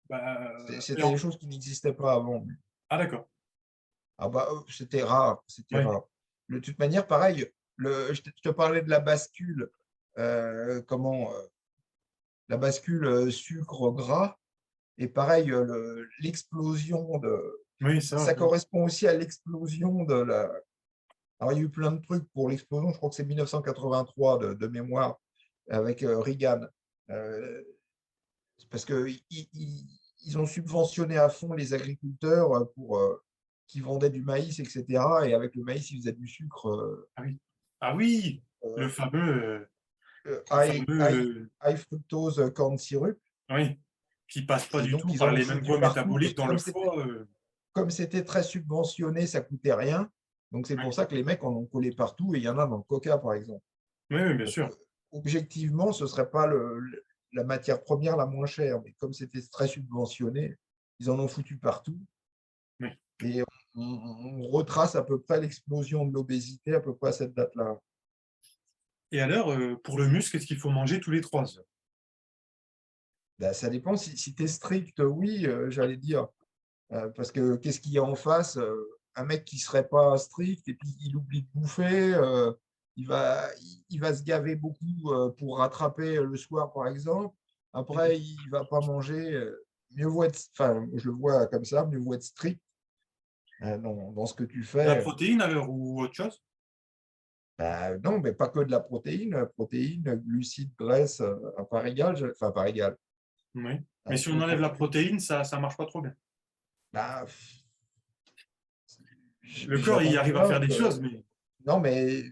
Ouais. Bah, C'était des choses qui n'existaient pas avant. ah, d'accord. Ah bah c'était rare, c'était Oui, rare. De toute manière, pareil, je te parlais de la bascule, comment la bascule sucre-gras, et pareil, l'explosion oui, ça, ça oui. correspond aussi à l'explosion de la. Alors il y a eu plein de trucs pour l'explosion, je crois que c'est 1983 de mémoire avec Reagan. Euh, parce qu'ils ont subventionné à fond les agriculteurs qui vendaient du maïs, etc. Et avec le maïs, ils faisaient du sucre Ah oui. Ah oui, le euh, fameux, le high, fameux, high- high fructose corn syrup. oui, qui passe pas Et du donc, tout ils par en ont les mêmes foutu voies partout. métaboliques Et dans le foie. comme c'était très subventionné, ça coûtait rien. Donc, c'est Oui, pour ça que les mecs en ont collé partout. Et il y en a dans le coca, par exemple. oui, oui, bien Parce que, sûr. objectivement, ce ne serait pas la matière première la moins chère. Mais comme c'était très subventionné, ils en ont foutu partout. Oui. Et on retrace à peu près l'explosion de l'obésité à peu près à cette date-là. Et alors, pour le muscle, qu'est-ce qu'il faut manger tous les 3 heures? Ben, ça dépend. Si tu es strict, oui, j'allais dire. Parce que qu'est-ce qu'il y a en face? Un mec qui serait pas strict et puis il oublie de bouffer, il va se gaver beaucoup pour rattraper le soir, par exemple. Après, il va pas manger. Mieux vaut être, enfin, je le vois comme ça, mieux vaut être strict dans ce que tu La fais. protéine alors ou autre chose? Bah, non, mais pas que de la protéine. Protéine, glucides, graisse, à part égale, enfin, à part égale. Oui. Mais si on enlève la protéine, ça marche pas trop bien. Bah, Le corps, il j'attends de arrive à faire voir des choses, que. mais Non, mais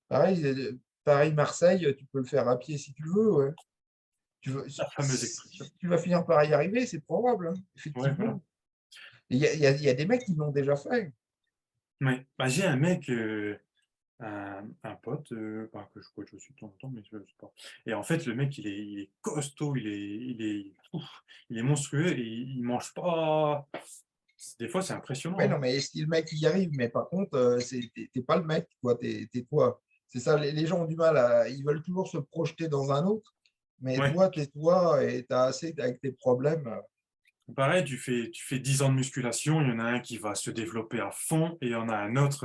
pareil, Paris-Marseille, tu peux le faire à pied si tu veux. Ouais. la fameuse expression. Tu vas finir par y arriver, c'est probable, hein, Ouais, voilà. effectivement. Il y a des mecs qui l'ont déjà fait. Ouais. Bah, j'ai un mec, un pote, enfin, que je coach aussi de temps en temps, mais je sais pas. Et en fait, le mec, il est costaud, ouf, il est monstrueux et il mange pas. Des fois, c'est Ouais, impressionnant, non, hein. mais si le mec y arrive, mais par contre, t'es pas le mec, toi, t'es toi. C'est ça, les gens ont du mal ils veulent toujours se projeter dans un autre, mais Ouais. toi, t'es toi et t'as assez avec tes problèmes. Pareil, tu fais 10 ans de musculation, il y en a un qui va se développer à fond et il y en a un autre,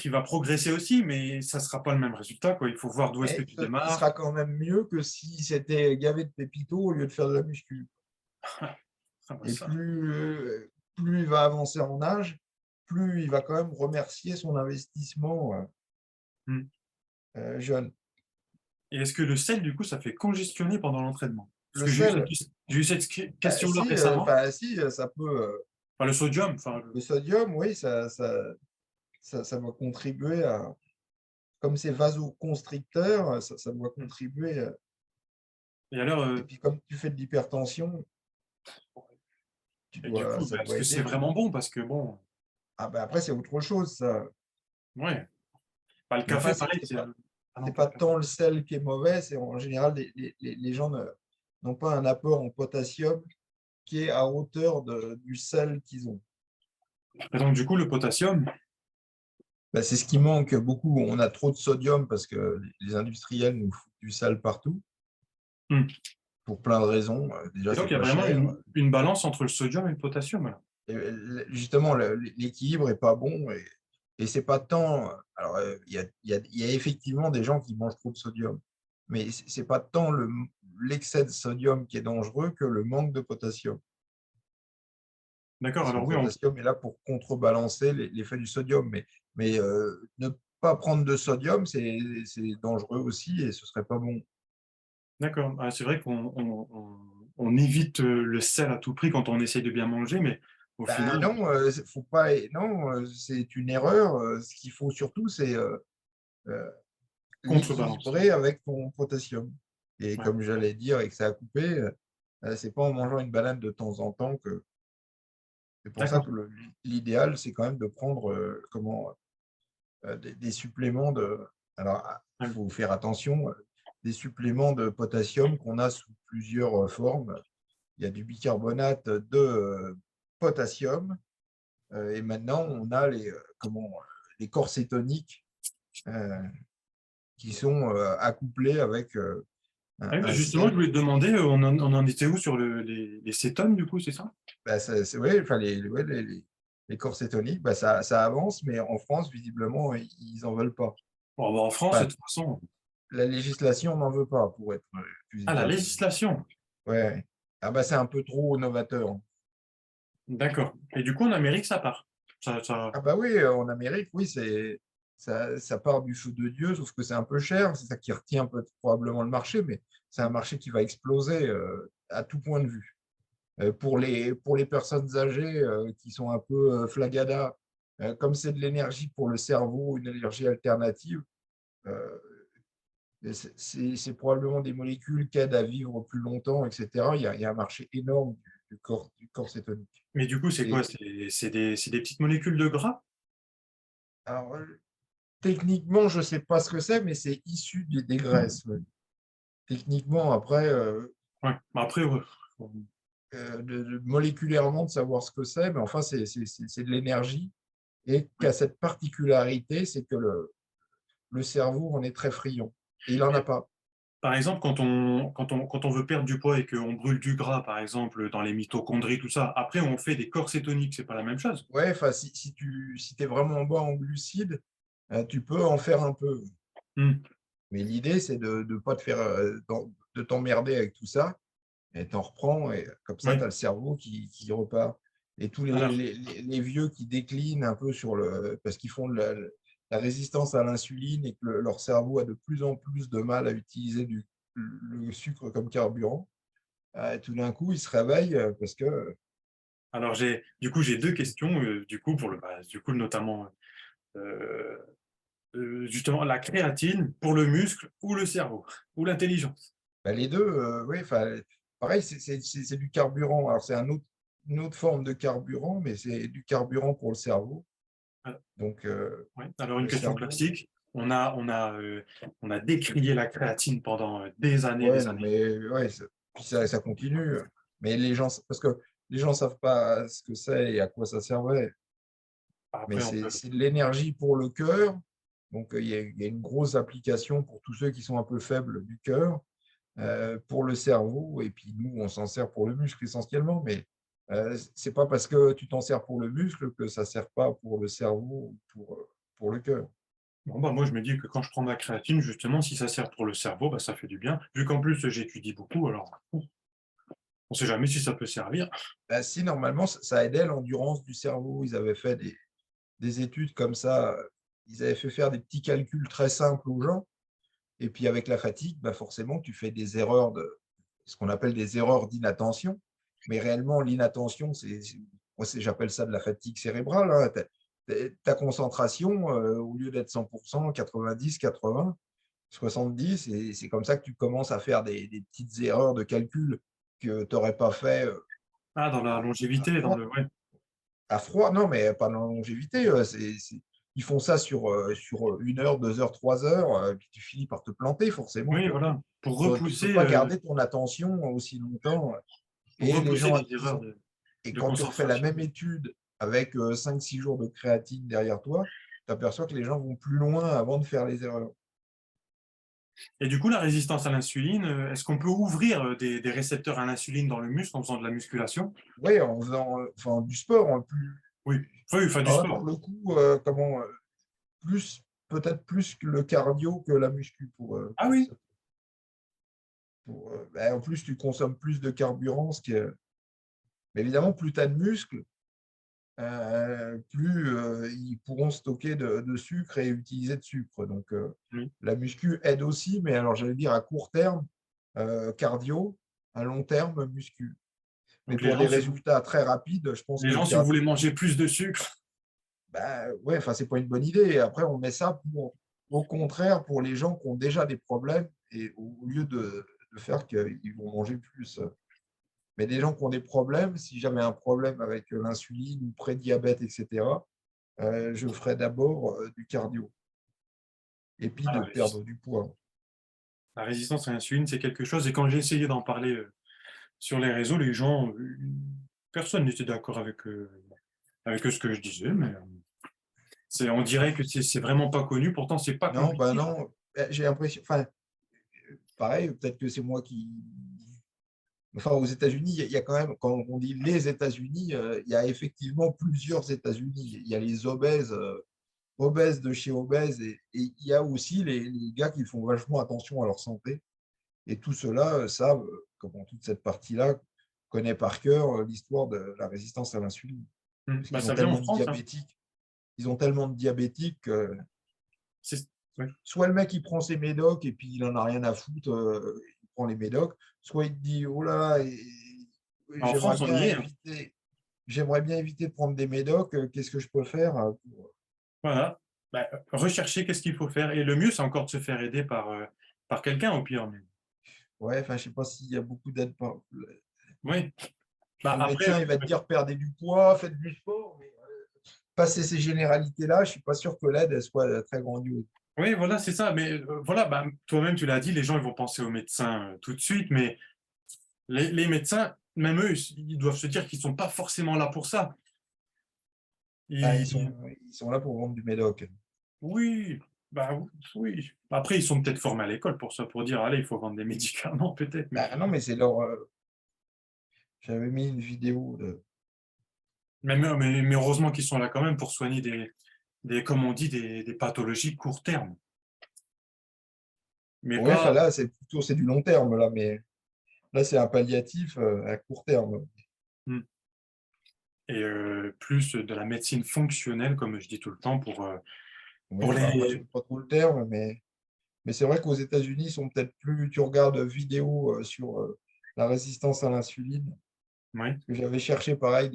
il va progresser aussi, mais ça sera pas le même résultat, quoi. Il faut voir d'où est-ce que Mais tu il démarres. sera quand même mieux que si c'était gavé de pépito au lieu de faire de la muscu. Ah bah Et ça. plus il va avancer en âge, plus il va quand même remercier son investissement Hmm. jeune. Et est-ce que le sel, du coup, ça fait congestionner pendant l'entraînement? Parce Le que sel, j'ai eu cette question-là si, récemment. si, ça peut. Enfin, le sodium, enfin, Le sodium, oui, ça va contribuer à, comme c'est vasoconstricteur, ça doit contribuer. et alors, Et puis comme tu fais de l'hypertension, et du coup, ça est-ce doit que c'est aider. vraiment bon? Parce que bon, Ah ben après, c'est autre chose, ça. ouais, bah, le Mais enfin, café, pareil, c'est ah non, c'est pas le pas café. tant le sel qui est mauvais, c'est en général, les gens n'ont pas un apport en potassium qui est à hauteur du sel qu'ils ont. Et donc, du coup, le potassium, Ben, c'est ce qui manque beaucoup. On a trop de sodium parce que les industriels nous foutent du sel partout, hmm. pour plein de raisons. Et Déjà, donc, c'est il y a pas vraiment cher. une balance entre le sodium et le potassium, là. Et, justement, l'équilibre est pas bon. Et c'est pas tant. Alors, il y a effectivement des gens qui mangent trop de sodium. Mais c'est pas tant l'excès de sodium qui est dangereux que le manque de potassium. D'accord, Parce que alors le oui, potassium est là pour contrebalancer l'effet du sodium. Mais ne pas prendre de sodium, c'est dangereux aussi et ce serait pas bon. d'accord. Ah, c'est vrai qu'on évite le sel à tout prix quand on essaye de bien manger, mais au Ben final, non, faut pas, non, c'est une erreur. Ce qu'il faut surtout, c'est euh, contrebalance. l'équilibrer avec ton potassium. Et Ouais, comme j'allais dire et que ça a coupé, c'est pas en mangeant une banane de temps en temps que. C'est pour ça d'accord. que l'idéal, c'est quand même de prendre des suppléments de. Alors, il Ouais. faut faire attention, des suppléments de potassium qu'on a sous plusieurs formes. Il y a du bicarbonate de potassium et maintenant on a les corps cétoniques euh, qui sont accouplés avec Ah oui, bah, un justement, je sel. voulais te demander, on en était où sur les cétones, du coup, c'est ça? Bah, ouais, enfin, ouais, les corps cétoniques, bah, ça avance, mais en France, visiblement, ils n'en veulent pas. Bon, bah, en France, de Enfin, toute façon, la législation n'en veut pas, pour être plus ah, la exact. législation, Ouais, ouais. Ah bah, c'est un peu trop novateur. d'accord. Et du coup, en Amérique, ça part. Ah bah oui, en Amérique, oui, ça part du feu de Dieu, sauf que c'est un peu cher, c'est ça qui retient probablement le marché, mais c'est un marché qui va exploser à tout point de vue. Pour les personnes âgées qui sont un peu flagada, comme c'est de l'énergie pour le cerveau, une énergie alternative, euh, c'est probablement des molécules qui aident à vivre plus longtemps, etc. Il y a un marché énorme du corps cétonique. Mais du coup, c'est quoi? Et, C'est des petites molécules de gras? alors, techniquement, je ne sais pas ce que c'est, mais c'est issu des graisses. Ouais. Techniquement, après, Ouais. Bah, après, ouais. moléculairement, de savoir ce que c'est, mais enfin, c'est de l'énergie et qui a cette particularité, c'est que le cerveau en est très friand et il n'en a Mais, pas. par exemple, quand on veut perdre du poids et qu'on brûle du gras, par exemple, dans les mitochondries, tout ça, après, on fait des corps cétoniques, c'est pas la même chose. Ouais, enfin, si tu es vraiment bas en glucides, tu peux en faire un peu. Hmm. Mais l'idée, c'est de ne pas te faire, de t'emmerder avec tout ça et t'en reprends et comme ça, tu as Oui. le cerveau qui repart. Et tous Alors, les vieux qui déclinent un peu parce qu'ils font de la résistance à l'insuline et que leur cerveau a de plus en plus de mal à utiliser le sucre comme carburant, tout d'un coup, ils se réveillent parce que alors, du coup, j'ai deux questions, du coup, du coup, notamment, euh, justement, la créatine pour le muscle ou le cerveau ou l'intelligence. bah, les deux, oui, enfin, pareil, c'est du carburant. Alors, c'est une autre forme de carburant, mais c'est du carburant pour le cerveau. Alors, Donc, ouais. Alors, une le question cerveau, classique. On a décrié la créatine pendant des années et ouais, des non, années. mais ouais, puis ça continue. Mais parce que les gens ne savent pas ce que c'est et à quoi ça servait. Mais Après, on peut. c'est de l'énergie pour le cœur. Donc, il y a une grosse application pour tous ceux qui sont un peu faibles du cœur, pour le cerveau. Et puis, nous, on s'en sert pour le muscle essentiellement. Mais c'est pas parce que tu t'en sers pour le muscle que ça ne sert pas pour le cerveau ou pour le cœur. Bon, bah, moi, je me dis que quand je prends ma créatine, justement, si ça sert pour le cerveau, bah, ça fait du bien. Vu qu'en plus, j'étudie beaucoup, alors on ne sait jamais si ça peut servir. Bah, si, normalement, ça aidait l'endurance du cerveau. Ils avaient fait des études comme ça. Ils avaient fait faire des petits calculs très simples aux gens. Et puis, avec la fatigue, bah, forcément, tu fais des erreurs ce qu'on appelle des erreurs d'inattention. Mais réellement, l'inattention, moi, j'appelle ça de la fatigue cérébrale, hein. Ta concentration, au lieu d'être 100%, 90, 80, 70, et c'est comme ça que tu commences à faire des petites erreurs de calcul que tu n'aurais pas fait Ah, dans la à longévité, dans froid. le... Ouais. À froid, non, mais pas dans la longévité. Ils font ça sur 1 heure, 2 heures, 3 heures, puis tu finis par te planter forcément, Oui, quoi. voilà. Tu peux pas garder ton attention aussi longtemps. Pour Et les repousser gens à les qui ils erreurs ont. Et de quand tu refais la concentration. même étude avec 5-6 jours de créatine derrière toi, tu aperçois que les gens vont plus loin avant de faire les erreurs. Et du coup, la résistance à l'insuline, est-ce qu'on peut ouvrir des récepteurs à l'insuline dans le muscle en faisant de la musculation? Oui, en faisant enfin, du sport, hein, plus. Oui, oui, enfin du Alors là, pour sport. le coup, peut-être plus que le cardio que la muscu Ah oui, ben, en plus, tu consommes plus de carburant, mais évidemment, plus tu as de muscles, plus ils pourront stocker de sucre et utiliser de sucre. Donc, oui. la muscu aide aussi, mais alors j'allais dire à court terme, cardio, à long terme, muscu. Mais Donc les pour gens, des résultats très rapides, je pense que le si vous cardio, voulez manger plus de sucre, ben, ouais, enfin, c'est pas une bonne idée. Et après, on met ça au contraire, pour les gens qui ont déjà des problèmes, et au lieu de faire qu'ils vont manger plus. Mais des gens qui ont des problèmes, si jamais un problème avec l'insuline ou prédiabète, etc., je ferai d'abord du cardio et puis de la perdre du poids. la résistance à l'insuline, c'est quelque chose. Et quand j'ai essayé d'en parler sur les réseaux, les gens, personne n'était d'accord avec ce que je disais, mais on dirait que c'est vraiment pas connu, pourtant c'est pas Non, ben compliqué. non, j'ai l'impression, enfin, pareil, peut-être que c'est moi qui. Enfin, aux États-Unis, il y a quand même, quand on dit les États-Unis, il y a effectivement plusieurs États-Unis. Il y a les obèses de chez obèses, et il y a aussi les gars qui font vachement attention à leur santé. Et tout cela savent, comment toute cette partie-là connaît par cœur l'histoire de la résistance à l'insuline. Parce Bah, qu'ils ont ça vient en tellement de France, hein. diabétiques. Ils ont tellement de diabétiques que Ouais. soit le mec il prend ses médocs et puis il en a rien à foutre, il prend les médocs, soit il te dit oh là, En j'aimerais France, on bien y est, hein. éviter, j'aimerais bien éviter de prendre des médocs, qu'est-ce que je peux faire Voilà. Bah, rechercher qu'est-ce qu'il faut faire. Et le mieux, c'est encore de se faire aider par quelqu'un, au pire. Mais... Ouais, enfin, je sais pas s'il y a beaucoup d'aide. Oui. Bah, Le après, médecin, il va te dire perdez du poids, faites du sport, mais passer ces généralités-là, je suis pas sûr que l'aide elle soit très grandiose. oui, voilà, c'est ça. Mais voilà, bah, toi-même, tu l'as dit, les gens ils vont penser aux médecins tout de suite, mais les médecins, même eux, ils doivent se dire qu'ils ne sont pas forcément là pour ça. Ah, Ils- ils sont là pour vendre du médoc. Oui, bah oui. Après, ils sont peut-être formés à l'école pour ça, pour dire, allez, il faut vendre des médicaments, peut-être. Mais Ah, non, mais c'est leur. J'avais mis une vidéo de. mais heureusement qu'ils sont là quand même pour soigner comme on dit, des pathologies court terme. Mais Ouais, enfin pas, là, c'est du long terme, là, mais là, c'est un palliatif à court terme. hmm. Et plus de la médecine fonctionnelle, comme je dis tout le temps, Oui, pour enfin, après, je les... n'aime pas trop le terme, mais c'est vrai qu'aux États-Unis, ils sont peut-être plus. Tu regardes vidéos sur la résistance à l'insuline. Oui. Parce que j'avais cherché, pareil,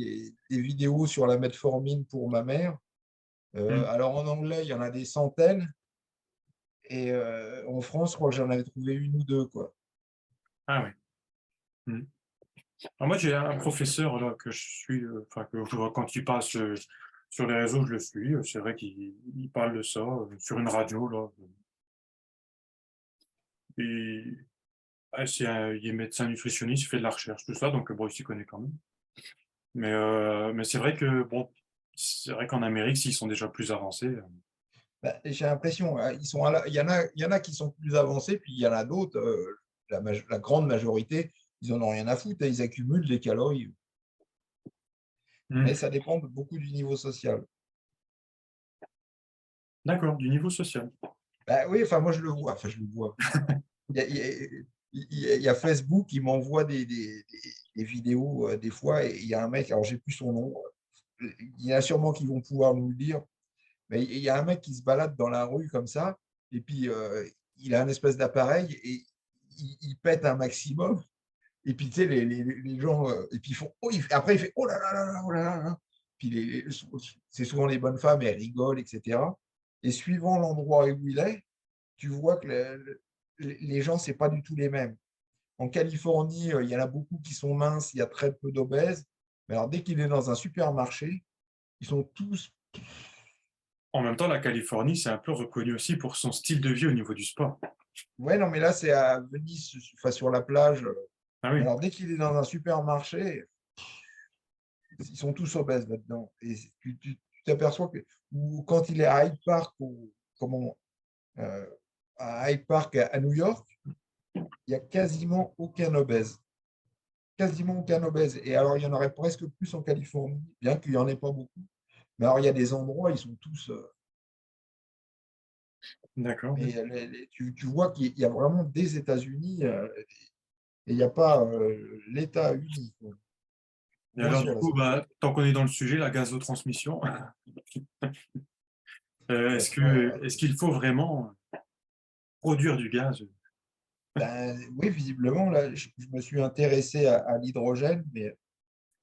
des vidéos sur la metformine pour ma mère. Hmm. Alors, en anglais, il y en a des centaines. Et en France, je crois que j'en avais trouvé une ou deux, quoi. Ah oui. Hmm. Alors moi, j'ai un professeur là, que je suis, enfin, que je vois quand il passe sur les réseaux, je le suis. C'est vrai qu'il parle de ça sur une radio. Là. Et il est médecin nutritionniste, il fait de la recherche, tout ça, donc bon, il s'y connaît quand même. Mais c'est vrai que, bon, c'est vrai qu'en Amérique, s'ils sont déjà plus avancés, Bah, j'ai l'impression, hein, il y en a qui sont plus avancés, puis il y en a d'autres, la grande majorité, ils en ont rien à foutre, hein, ils accumulent des calories. hmm. Mais ça dépend beaucoup du niveau social. D'accord, du niveau social. Bah, oui, enfin, moi, je le vois. Enfin, je le vois. Il y a, il y a- il y a Facebook qui m'envoie des vidéos des fois, et il y a un mec, alors j'ai plus son nom, il y en a sûrement qui vont pouvoir nous le dire, mais il y a un mec qui se balade dans la rue comme ça, et puis il a un espèce d'appareil et il pète un maximum. Et puis, tu sais, les gens, et puis ils font, oh, après, il fait, oh là là là là, oh là là là. Puis c'est souvent les bonnes femmes, elles rigolent, etc. Et suivant l'endroit où il est, tu vois que les gens, c'est pas du tout les mêmes. En Californie, il y en a beaucoup qui sont minces, il y a très peu d'obèses. Mais alors, dès qu'il est dans un supermarché, ils sont tous. En même temps, la Californie, c'est un peu reconnu aussi pour son style de vie au niveau du sport. Ouais, non, mais là, c'est à Venise, enfin, sur la plage. Ah Mais oui, alors, dès qu'il est dans un supermarché, ils sont tous obèses là-dedans. Et tu t'aperçois que, ou quand il est à Hyde Park, ou comment, euh, à Hyde Park à New York, il n'y a quasiment aucun obèse. Quasiment aucun obèse. Et alors, il y en aurait presque plus en Californie, bien qu'il n'y en ait pas beaucoup. Mais alors, il y a des endroits, ils sont tous. d'accord. Mais tu vois qu'il y a vraiment des États-Unis et il n'y a pas l'État uni, quoi. Et Moins alors, sur du la coup, bah, tant qu'on est dans le sujet, la gazotransmission, est-ce qu'il faut vraiment produire du gaz? Ben, oui, visiblement, là, je me suis intéressé à l'hydrogène, mais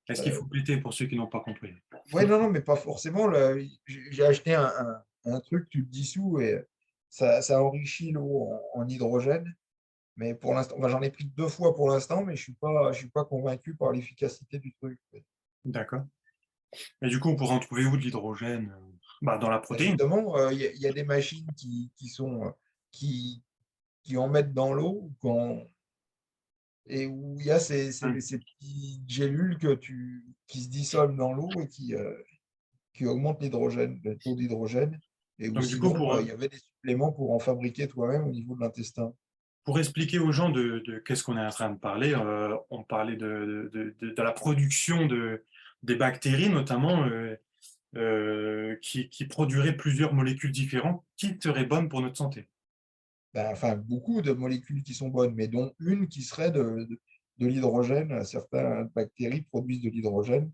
Est-ce qu'il faut péter pour ceux qui n'ont pas compris? ouais, non, non, mais pas forcément. Là, j'ai acheté un truc, tu le dissous et ça enrichit l'eau en hydrogène. Mais pour l'instant, enfin, j'en ai pris 2 fois pour l'instant, mais je suis pas convaincu par l'efficacité du truc. D'accord. Et du coup, on pourra en trouver où de l'hydrogène? Bah, dans la Ben, protéine. justement, il y a des machines qui en mettent dans l'eau et où il y a Hum. ces petites gélules qui se dissolvent dans l'eau et qui augmentent l'hydrogène, le taux d'hydrogène. Et ou Donc, du coup, sinon, il y avait des suppléments pour en fabriquer toi-même au niveau de l'intestin. pour expliquer aux gens de qu'est-ce qu'on est en train de parler, on parlait de la production des bactéries, notamment, qui produiraient plusieurs molécules différentes qui seraient bonnes pour notre santé. Ben, enfin, beaucoup de molécules qui sont bonnes, mais dont une qui serait de l'hydrogène. Certaines bactéries produisent de l'hydrogène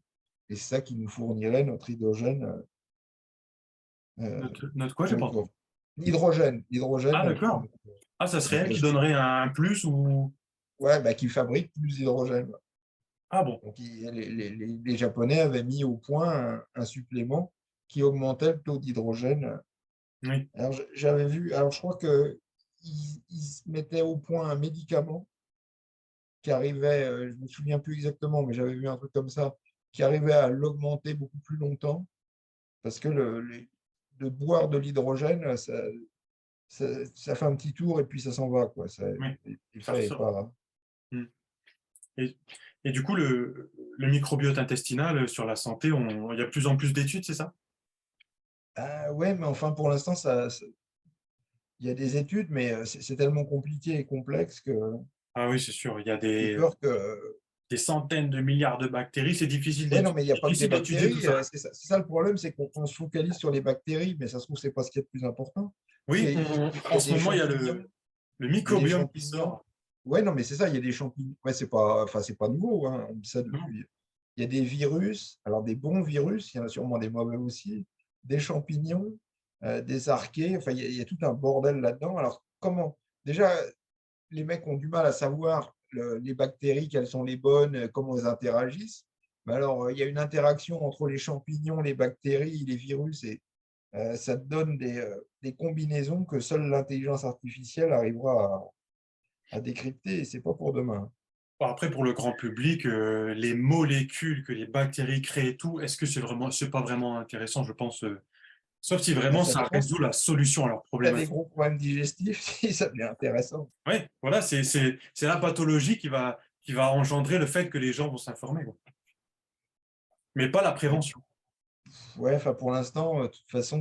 et c'est ça qui nous fournirait notre hydrogène euh, Notre quoi, j'ai pour pas le entendu. corps. L'hydrogène Ah, d'accord. Ah, ça serait elle qui donnerait un plus ou... ouais, bah, qui fabrique plus d'hydrogène. Ah bon, Donc, les Japonais avaient mis au point un supplément qui augmentait le taux d'hydrogène. oui, Alors, j'avais vu, alors je crois que ils mettaient au point un médicament qui arrivait, je me souviens plus exactement, mais j'avais vu un truc comme ça, qui arrivait à l'augmenter beaucoup plus longtemps, parce que de boire de l'hydrogène, ça fait un petit tour et puis ça s'en va, quoi. oui, ça L'effet est ressort. pas. Hmm. Et, et du coup, le microbiote intestinal sur la santé, il y a de plus en plus d'études, c'est ça? Ah ouais, mais enfin, pour l'instant, il y a des études, mais c'est tellement compliqué et complexe que Ah oui, c'est sûr, il y a j'ai peur que. des centaines de milliards de bactéries, c'est Ouais, non, mais il n'y a pas que des difficile d'étudier tout bactéries. ça. C'est ça le problème, c'est qu'on se focalise sur les bactéries, mais ça se trouve, c'est pas ce qui est le plus important. Parce Oui, qu'il y en a ce des moment, il y a champignons, le il y a des microbiome qui champignons. sort. Ouais, non, mais c'est ça, il y a des champignons. Ouais, c'est pas, enfin, c'est pas nouveau, hein, on dit ça Non. depuis. Il y a des virus, alors des bons virus, il y en a sûrement des mauvais aussi, des champignons, des archées, enfin, il y a tout un bordel là-dedans. Alors, comment? Déjà, les mecs ont du mal à savoir les bactéries, quelles sont les bonnes, comment elles interagissent. Mais alors, il y a une interaction entre les champignons, les bactéries, les virus, et ça te donne des combinaisons que seule l'intelligence artificielle arrivera à décrypter, et c'est pas pour demain. Bon, après, pour le grand public, les molécules que les bactéries créent et tout, est-ce que c'est pas vraiment intéressant, je pense, sauf si Ben, vraiment ça ça dépend résout si la solution à leur tu as des problématique. gros problèmes digestifs, si ça devient intéressant. Oui, voilà, c'est la pathologie qui va engendrer le fait que les gens vont s'informer, quoi. Mais pas la Mais prévention. ouais, enfin, pour l'instant, de toute façon,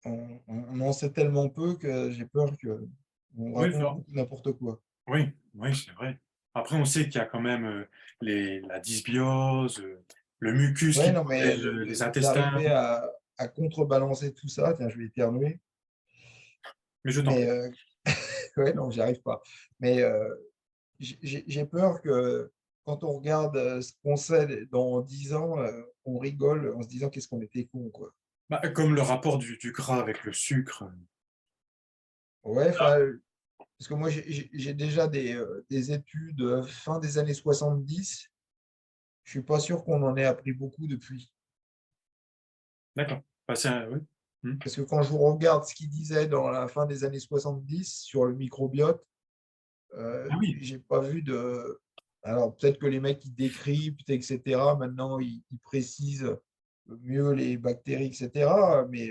on en sait tellement peu que j'ai peur qu'on Oui, raconte beaucoup n'importe quoi. oui, oui, c'est vrai. Après, on sait qu'il y a quand même la dysbiose, le mucus Ouais, qui non, mais protège les intestins, d'arriver à contrebalancer tout ça, tiens, je vais éternuer, mais je t'en mais prie. ouais, non, j'y arrive pas. Mais j'ai peur que quand on regarde ce qu'on sait dans 10 ans, on rigole en se disant qu'est-ce qu'on était con, quoi. Bah, comme le rapport du gras avec le sucre. Ouais, enfin, Parce que moi, j'ai déjà des études fin des années 70. Je suis pas sûr qu'on en ait appris beaucoup depuis. D'accord. Bah, oui. Hmm. Parce que quand je vous regarde ce qu'ils disaient dans la fin des années 70 sur le microbiote, Ah oui. j'ai pas vu de. Alors peut-être que les mecs ils décryptent, etc. Maintenant ils précisent mieux les bactéries, etc. Mais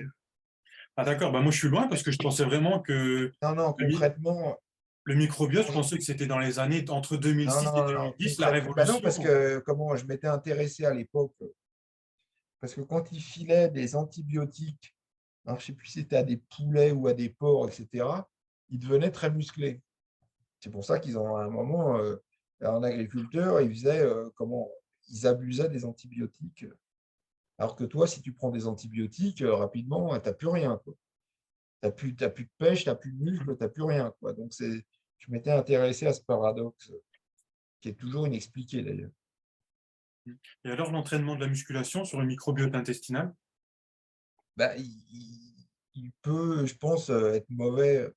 Ah d'accord, bah, moi je suis loin parce que je pensais vraiment que non, non, le, mi- concrètement, le microbiote, je quand je- pensais que c'était dans les années entre non, 2006 et non, non, 2010, la concrètement, bah non, parce révolution. que comment je m'étais intéressé à l'époque, parce que quand ils filaient des antibiotiques, alors je sais plus si c'était à des poulets ou à des porcs, etc., ils devenaient très musclés. C'est pour ça qu'ils ont à un moment, en agriculteur, ils faisaient comment ils abusaient des antibiotiques. Alors que toi, si tu prends des antibiotiques, rapidement, tu n'as plus rien, quoi. T'as plus de pêche, tu n'as plus de muscle, tu n'as plus rien, quoi. Donc, je m'étais intéressé à ce paradoxe qui est toujours inexpliqué d'ailleurs. Et alors l'entraînement de la musculation sur le microbiote intestinal? Bah, il peut, je pense, être mauvais.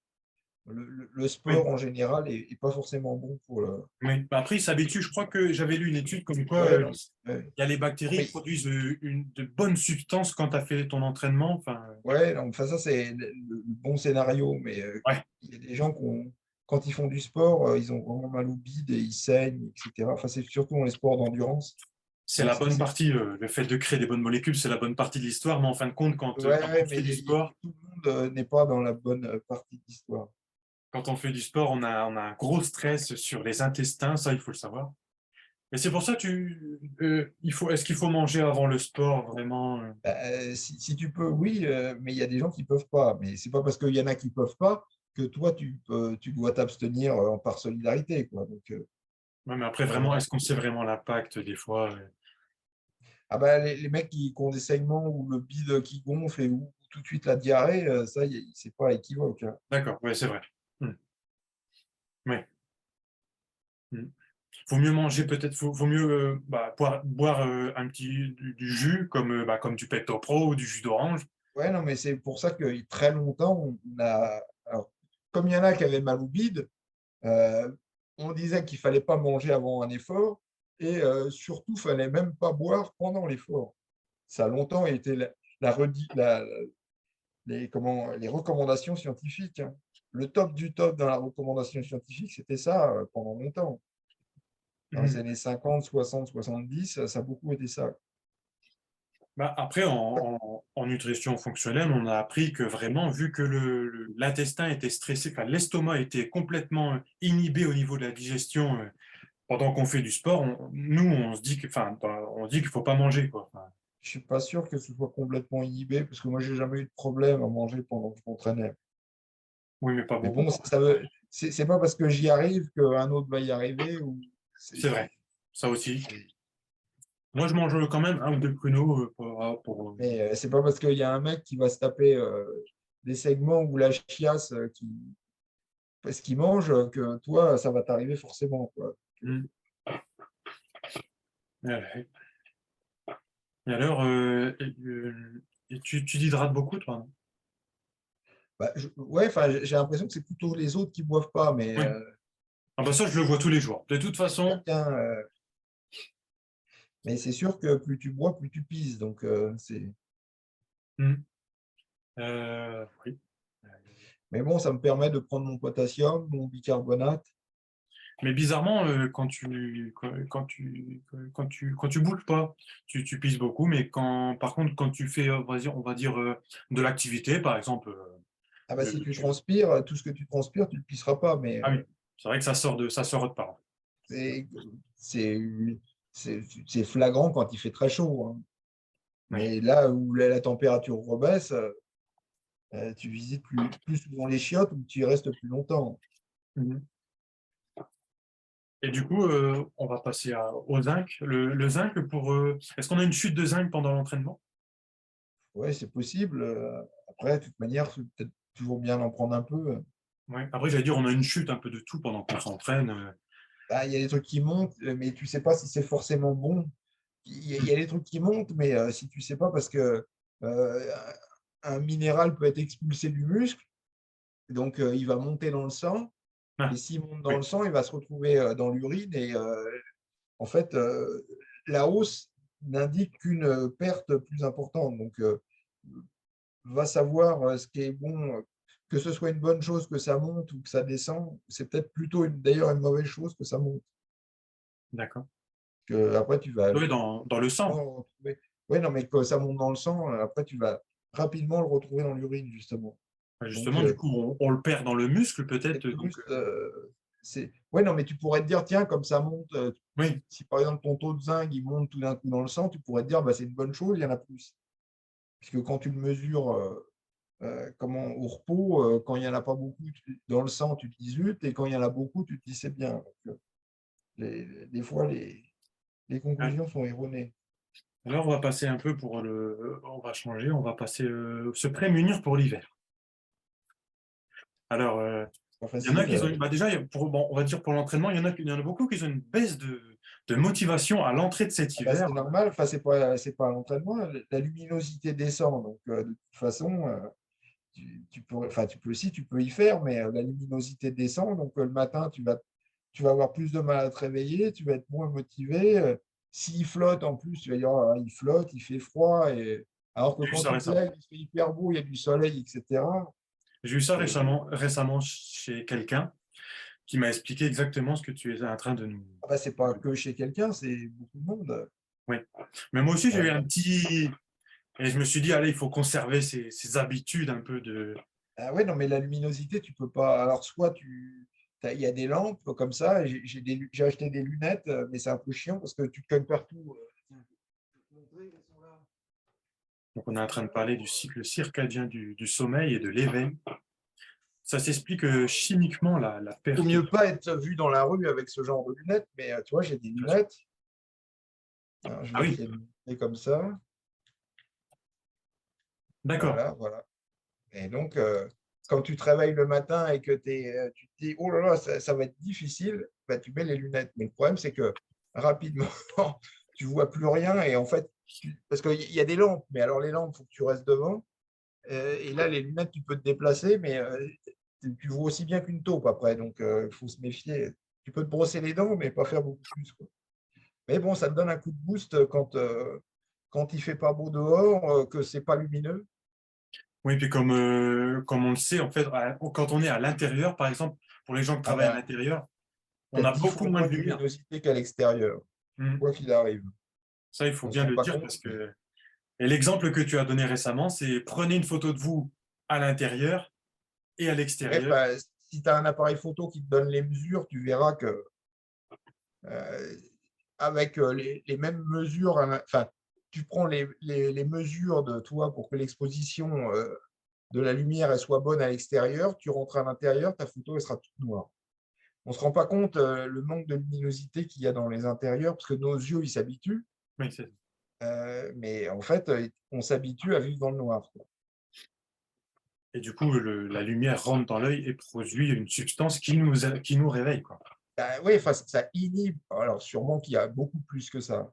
Le Oui, sport en général est pas forcément bon pour le. oui. Bah, après, il s'habitue. Je crois que j'avais lu une étude comme quoi Ouais, non, ouais. il y a les Non, bactéries mais qui produisent de bonnes substances quand tu as fait ton entraînement. Enfin, ouais, non, enfin, ça, c'est le bon scénario. Mais ouais, il y a des gens quand ils font du sport, ils ont vraiment mal au bide et ils saignent, etc. Enfin, c'est surtout dans les sports d'endurance. c'est Donc, la bonne partie. Le fait de créer des bonnes molécules, c'est la bonne partie de l'histoire. Mais en fin de compte, ouais, quand ouais, on mais fait du sport, tout le monde n'est pas dans la bonne partie de l'histoire. on a un gros stress sur les intestins. Ça, il faut le savoir. Mais c'est pour ça, est-ce qu'il faut manger avant le sport, vraiment? Bah, si tu peux, oui, mais il y a des gens qui peuvent pas. Mais c'est pas parce qu'il y en a qui peuvent pas que toi, tu dois t'abstenir par solidarité, quoi. Donc, Ouais, mais après, voilà. vraiment, est-ce qu'on sait vraiment l'impact des fois? Ah bah, les mecs qui ont des saignements ou le bide qui gonfle et ou tout de suite la diarrhée, ça, c'est pas équivoque, hein. D'accord, ouais, c'est vrai. Hmm. Ouais. Hmm. Faut mieux manger peut-être, faut mieux bah, boire un petit du jus comme du Pecto Pro ou du jus d'orange. Ouais, non, mais c'est pour ça que très longtemps, on a. Alors, comme il y en a qui avaient mal au bide, euh, on disait qu'il fallait pas manger avant un effort et surtout, il fallait même pas boire pendant l'effort. Ça a longtemps été les recommandations scientifiques, hein. Le top du top dans la recommandation scientifique, c'était ça pendant longtemps. Dans les Mhm. années 50, 60, 70, ça a beaucoup été ça. Bah, après, en nutrition fonctionnelle, on a appris que vraiment, vu que l'intestin était stressé, enfin, l'estomac était complètement inhibé au niveau de la digestion pendant qu'on fait du sport, nous, on se dit on dit qu'il faut pas manger, quoi. Enfin, Je suis pas sûr que ce soit complètement inhibé, parce que moi, j'ai jamais eu de problème à manger pendant que je m'entraînais. oui, mais pas Mais beaucoup. bon, c'est pas parce que j'y arrive qu'un autre va y arriver. Ou C'est vrai, ça aussi. c'est- Moi, je mange quand même un ou deux pruneaux mais c'est pas parce qu'il y a un mec qui va se taper des segments ou la chiasse parce qu'il mange que toi, ça va t'arriver forcément, quoi. Hmm. Ouais. Et alors, tu t'hydrates beaucoup, toi, non? Bah, ouais, enfin, j'ai l'impression que c'est plutôt les autres qui boivent pas, mais Oui. Ah bah ça, je le vois tous les jours. De toute façon, chacun. Mais c'est sûr que plus tu bois, plus tu pises. Donc, c'est. hmm, oui. Mais bon, ça me permet de prendre mon potassium, mon bicarbonate. Mais bizarrement, quand tu bouges pas, tu pises beaucoup. Mais par contre, quand tu fais, on va dire de l'activité, par exemple, Ah bah, si tu tu- transpires, tout ce que tu transpires, tu ne le pisseras pas. Mais ah oui, c'est vrai que ça sort de part. c'est c'est- c'est flagrant quand il fait très chaud, hein. Oui. Mais là où la température rebaisse, tu visites plus souvent les chiottes ou tu y restes plus longtemps. Mhm. Et du coup, on va passer au zinc. Le zinc est-ce qu'on a une chute de zinc pendant l'entraînement? Ouais, c'est possible. Après, de toute manière, c'est peut-être toujours bien d'en prendre un peu. Ouais. Après, j'allais dire, on a une chute un peu de tout pendant qu'on s'entraîne. Bah, il y a des trucs qui montent, mais tu sais pas si c'est forcément bon. Il y a des trucs qui montent, mais si tu sais pas, parce que euh, un minéral peut être expulsé du muscle, donc il va monter dans le sang. Et Ah, s'il monte dans oui, le sang, il va se retrouver dans l'urine et en fait, la hausse n'indique qu'une perte plus importante. Donc, va savoir ce qui est bon, que ce soit une bonne chose que ça monte ou que ça descend. C'est peut-être plutôt d'ailleurs une mauvaise chose que ça monte. d'accord. Que après, tu vas Oui, dans le sang. rapidement retrouver. Oui, non, mais que ça monte dans le sang, après, tu vas rapidement le retrouver dans l'urine, justement. Bah, Donc, justement, du coup, on le perd dans le muscle peut-être. c'est plus, c'est. Ouais, non, mais tu pourrais te dire, tiens, comme ça monte, Oui, si par exemple ton taux de zinc il monte tout d'un coup dans le sang, tu pourrais te dire, bah, c'est une bonne chose, il y en a plus. Puisque quand tu le mesures comment, au repos, quand il n'y en a pas beaucoup dans le sang, tu te dis zut, et quand il y en a beaucoup, tu te dis c'est bien. Donc, des fois, les ouais. conclusions sont erronées. Alors, on va passer un peu on va changer, on va passer se prémunir pour l'hiver. Alors, C'est pas il y en a facile. qui ont, bah déjà, bon, on va dire pour l'entraînement, il y en a beaucoup qui ont une baisse de motivation à l'entrée de cet Ah bah, hiver. c'est normal, enfin, c'est pas un entraînement, la luminosité descend. Donc, de toute façon, enfin, si tu peux y faire, mais la luminosité descend. Donc, le matin, tu vas avoir plus de mal à te réveiller, tu vas être moins motivé. S'il flotte en plus, tu vas dire, ah, il flotte, il fait froid. Alors que J'ai vu quand ça tu te récemment. lèves, il fait hyper beau, il y a du soleil, etc. J'ai vu ça Et, récemment chez quelqu'un qui m'a expliqué exactement ce que tu es en train de nous. ah bah, c'est pas que chez quelqu'un, c'est beaucoup de monde. Oui. Mais moi aussi, j'ai eu Euh, un petit. Et je me suis dit, allez, il faut conserver ces habitudes un peu de. Ah ouais, non, mais la luminosité, tu peux pas. Alors, soit il y a des lampes comme ça. J'ai acheté des lunettes, mais c'est un peu chiant parce que tu te cognes partout. Tiens, je vais te montrer, elles sont là. Donc, on est en train de parler du cycle circadien du sommeil et de l'éveil. Ça s'explique chimiquement, la Faut perte. mieux pas être vu dans la rue avec ce genre de lunettes, mais tu vois, j'ai des lunettes. Alors, je Ah vais oui, essayer de montrer comme ça. d'accord. Voilà, voilà. Et donc, quand tu te réveilles le matin et que tu te dis, oh là là, ça va être difficile, bah, tu mets les lunettes. Mais le problème, c'est que rapidement, tu vois plus rien. Et en fait, parce qu'il y a des lampes, mais alors les lampes, il faut que tu restes devant. Et là, les lunettes, tu peux te déplacer, mais tu vois aussi bien qu'une taupe après. Donc, il faut se méfier. Tu peux te brosser les dents, mais pas faire beaucoup plus, quoi. Mais bon, ça te donne un coup de boost quand il fait pas beau dehors, que c'est pas lumineux. Oui, puis comme on le sait, en fait, quand on est à l'intérieur, par exemple, pour les gens qui Ah travaillent à bah, l'intérieur, tu on as a 10 beaucoup fois moins moins de de lumière. luminosité qu'à l'extérieur, Mhm. quoi qu'il arrive. Ça, il faut On ne se bien rend le pas dire compte. parce que. Et l'exemple que tu as donné récemment, c'est prenez une photo de vous à l'intérieur et à Ouais, l'extérieur. bah, si tu as un appareil photo qui te donne les mesures, tu verras que euh, avec les mêmes mesures, enfin, tu prends les mesures de toi pour que l'exposition de la lumière elle soit bonne à l'extérieur, tu rentres à l'intérieur, ta photo elle sera toute noire. On ne se rend pas compte le manque de luminosité qu'il y a dans les intérieurs parce que nos yeux ils s'habituent, Oui, mais en fait on s'habitue à vivre dans le noir, quoi. et du coup, la lumière rentre dans l'œil et produit une substance qui nous réveille, quoi. Bah, oui, enfin, ça inhibe, alors sûrement qu'il y a beaucoup plus que ça.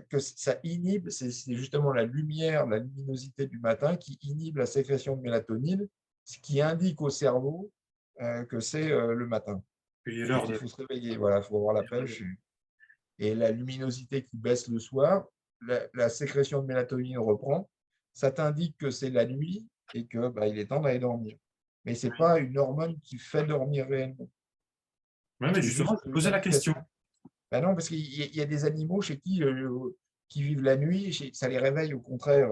Que ça inhibe, c'est justement la lumière, la luminosité du matin qui inhibe la sécrétion de mélatonine, ce qui indique au cerveau que c'est le matin Puis et l'heure qu'il de. faut se réveiller. Voilà, il faut avoir la pêche. Et la luminosité qui baisse le soir, la sécrétion de mélatonine reprend. Ça t'indique que c'est la nuit et que bah, il est temps d'aller dormir. Mais ce n'est pas une hormone qui fait dormir réellement. Oui, mais C'est justement, juste je une posais la question. indication. Ben non, parce qu'il y a des animaux chez qui vivent la nuit, ça les réveille au contraire.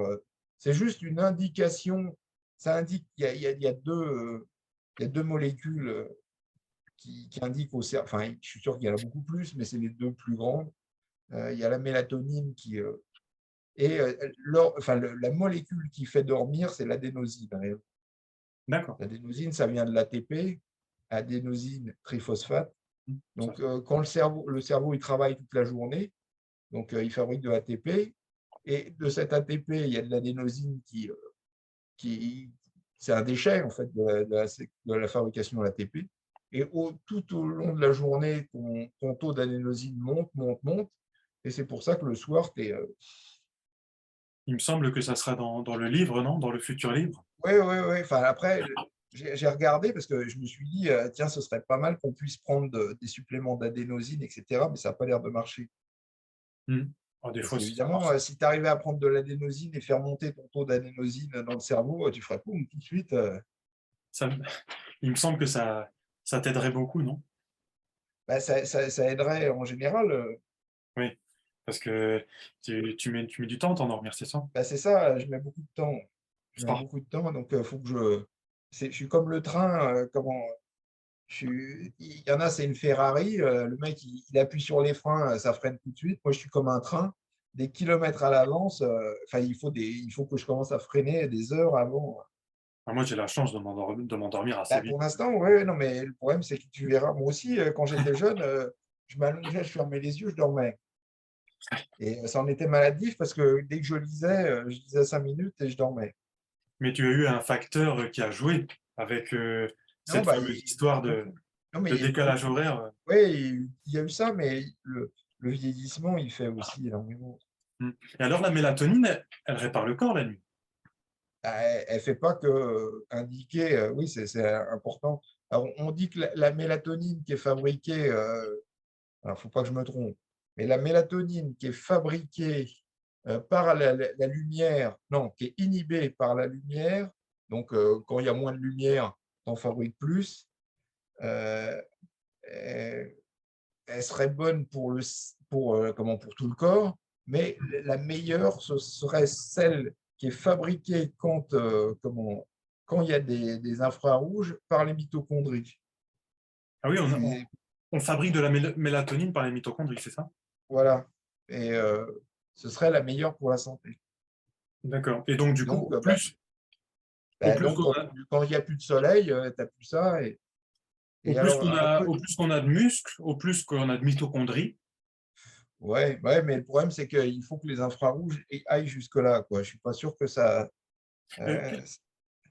C'est juste une indication. Ça indique qu'il y a il y a deux molécules qui indiquent au cerveau. Enfin, je suis sûr qu'il y en a beaucoup plus, mais c'est les deux plus grandes. Il y a la mélatonine enfin, la molécule qui fait dormir, c'est l'adénosine. D'accord. L'adénosine, ça vient de l'ATP, adénosine triphosphate. Ça, Donc, quand le cerveau il travaille toute la journée, donc il fabrique de l'ATP, et de cet ATP, il y a de l'adénosine qui c'est un déchet en fait de la fabrication de l'ATP. Et tout au long de la journée, ton taux d'adénosine monte, monte, monte, et c'est pour ça que le soir, tu es. il me semble que ça sera dans le livre, non? Dans le futur livre. Ouais, ouais, ouais. Enfin, après, j'ai regardé parce que je me suis dit, tiens, ce serait pas mal qu'on puisse prendre des suppléments d'adénosine, etc. Mais ça n'a pas l'air de marcher. Hmm. Ah, des Parce fois, ça qu'évidemment, marche. si tu arrivais à prendre de l'adénosine et faire monter ton taux d'adénosine dans le cerveau, tu ferais poum, tout de suite. Ça, il me semble que ça t'aiderait beaucoup, non? Bah, ça aiderait en général. Oui, parce que tu mets du temps à t'endormir, c'est ça? Bah, c'est ça, je mets beaucoup de temps. Je mets Ah, beaucoup de temps, donc il faut que je suis comme le train, comment. Il y en a, c'est une Ferrari. Le mec, il appuie sur les freins, ça freine tout de suite. Moi, je suis comme un train, des kilomètres à l'avance. Enfin, il faut que je commence à freiner des heures avant. ah, moi, j'ai la chance de m'endormir assez Bah, vite. pour l'instant, ouais, non, mais le problème, c'est que tu verras, moi aussi, quand j'étais jeune, je m'allongeais, je fermais les yeux, je dormais. Et ça en était maladif parce que dès que je lisais 5 minutes et je dormais. Mais tu as eu un facteur qui a joué avec Non, cette bah, fameuse histoire beaucoup. Non, mais de décalage horaire. ouais, il y a eu ça, mais le vieillissement, il fait aussi énormément. Hmm. Et alors, la mélatonine, elle répare le corps la nuit. Bah, elle fait pas que indiquer, oui, c'est important. Alors, on dit que la mélatonine qui est fabriquée, alors faut pas que je me trompe, mais la mélatonine qui est fabriquée par la lumière, non, qui est inhibée par la lumière, donc quand il y a moins de lumière, on fabrique plus, euh, elle, elle serait bonne pour tout le corps, mais la meilleure, ce serait celle qui est fabriquée quand il y a des infrarouges par les mitochondries. Ah oui, C'est, on fabrique de la mélatonine par les mitochondries, c'est ça? voilà. Et ce serait la meilleure pour la santé. D'accord. Et donc, du coup, Donc, au plus donc qu'on a, quand il n'y a plus de soleil, tu n'as plus ça. au Et plus alors, qu'on un a, truc, au plus qu'on a de muscles, au plus qu'on a de mitochondries. ouais, ouais, mais le problème, c'est qu'il faut que les infrarouges aillent jusque-là, quoi. Je suis pas sûr que ça. Euh,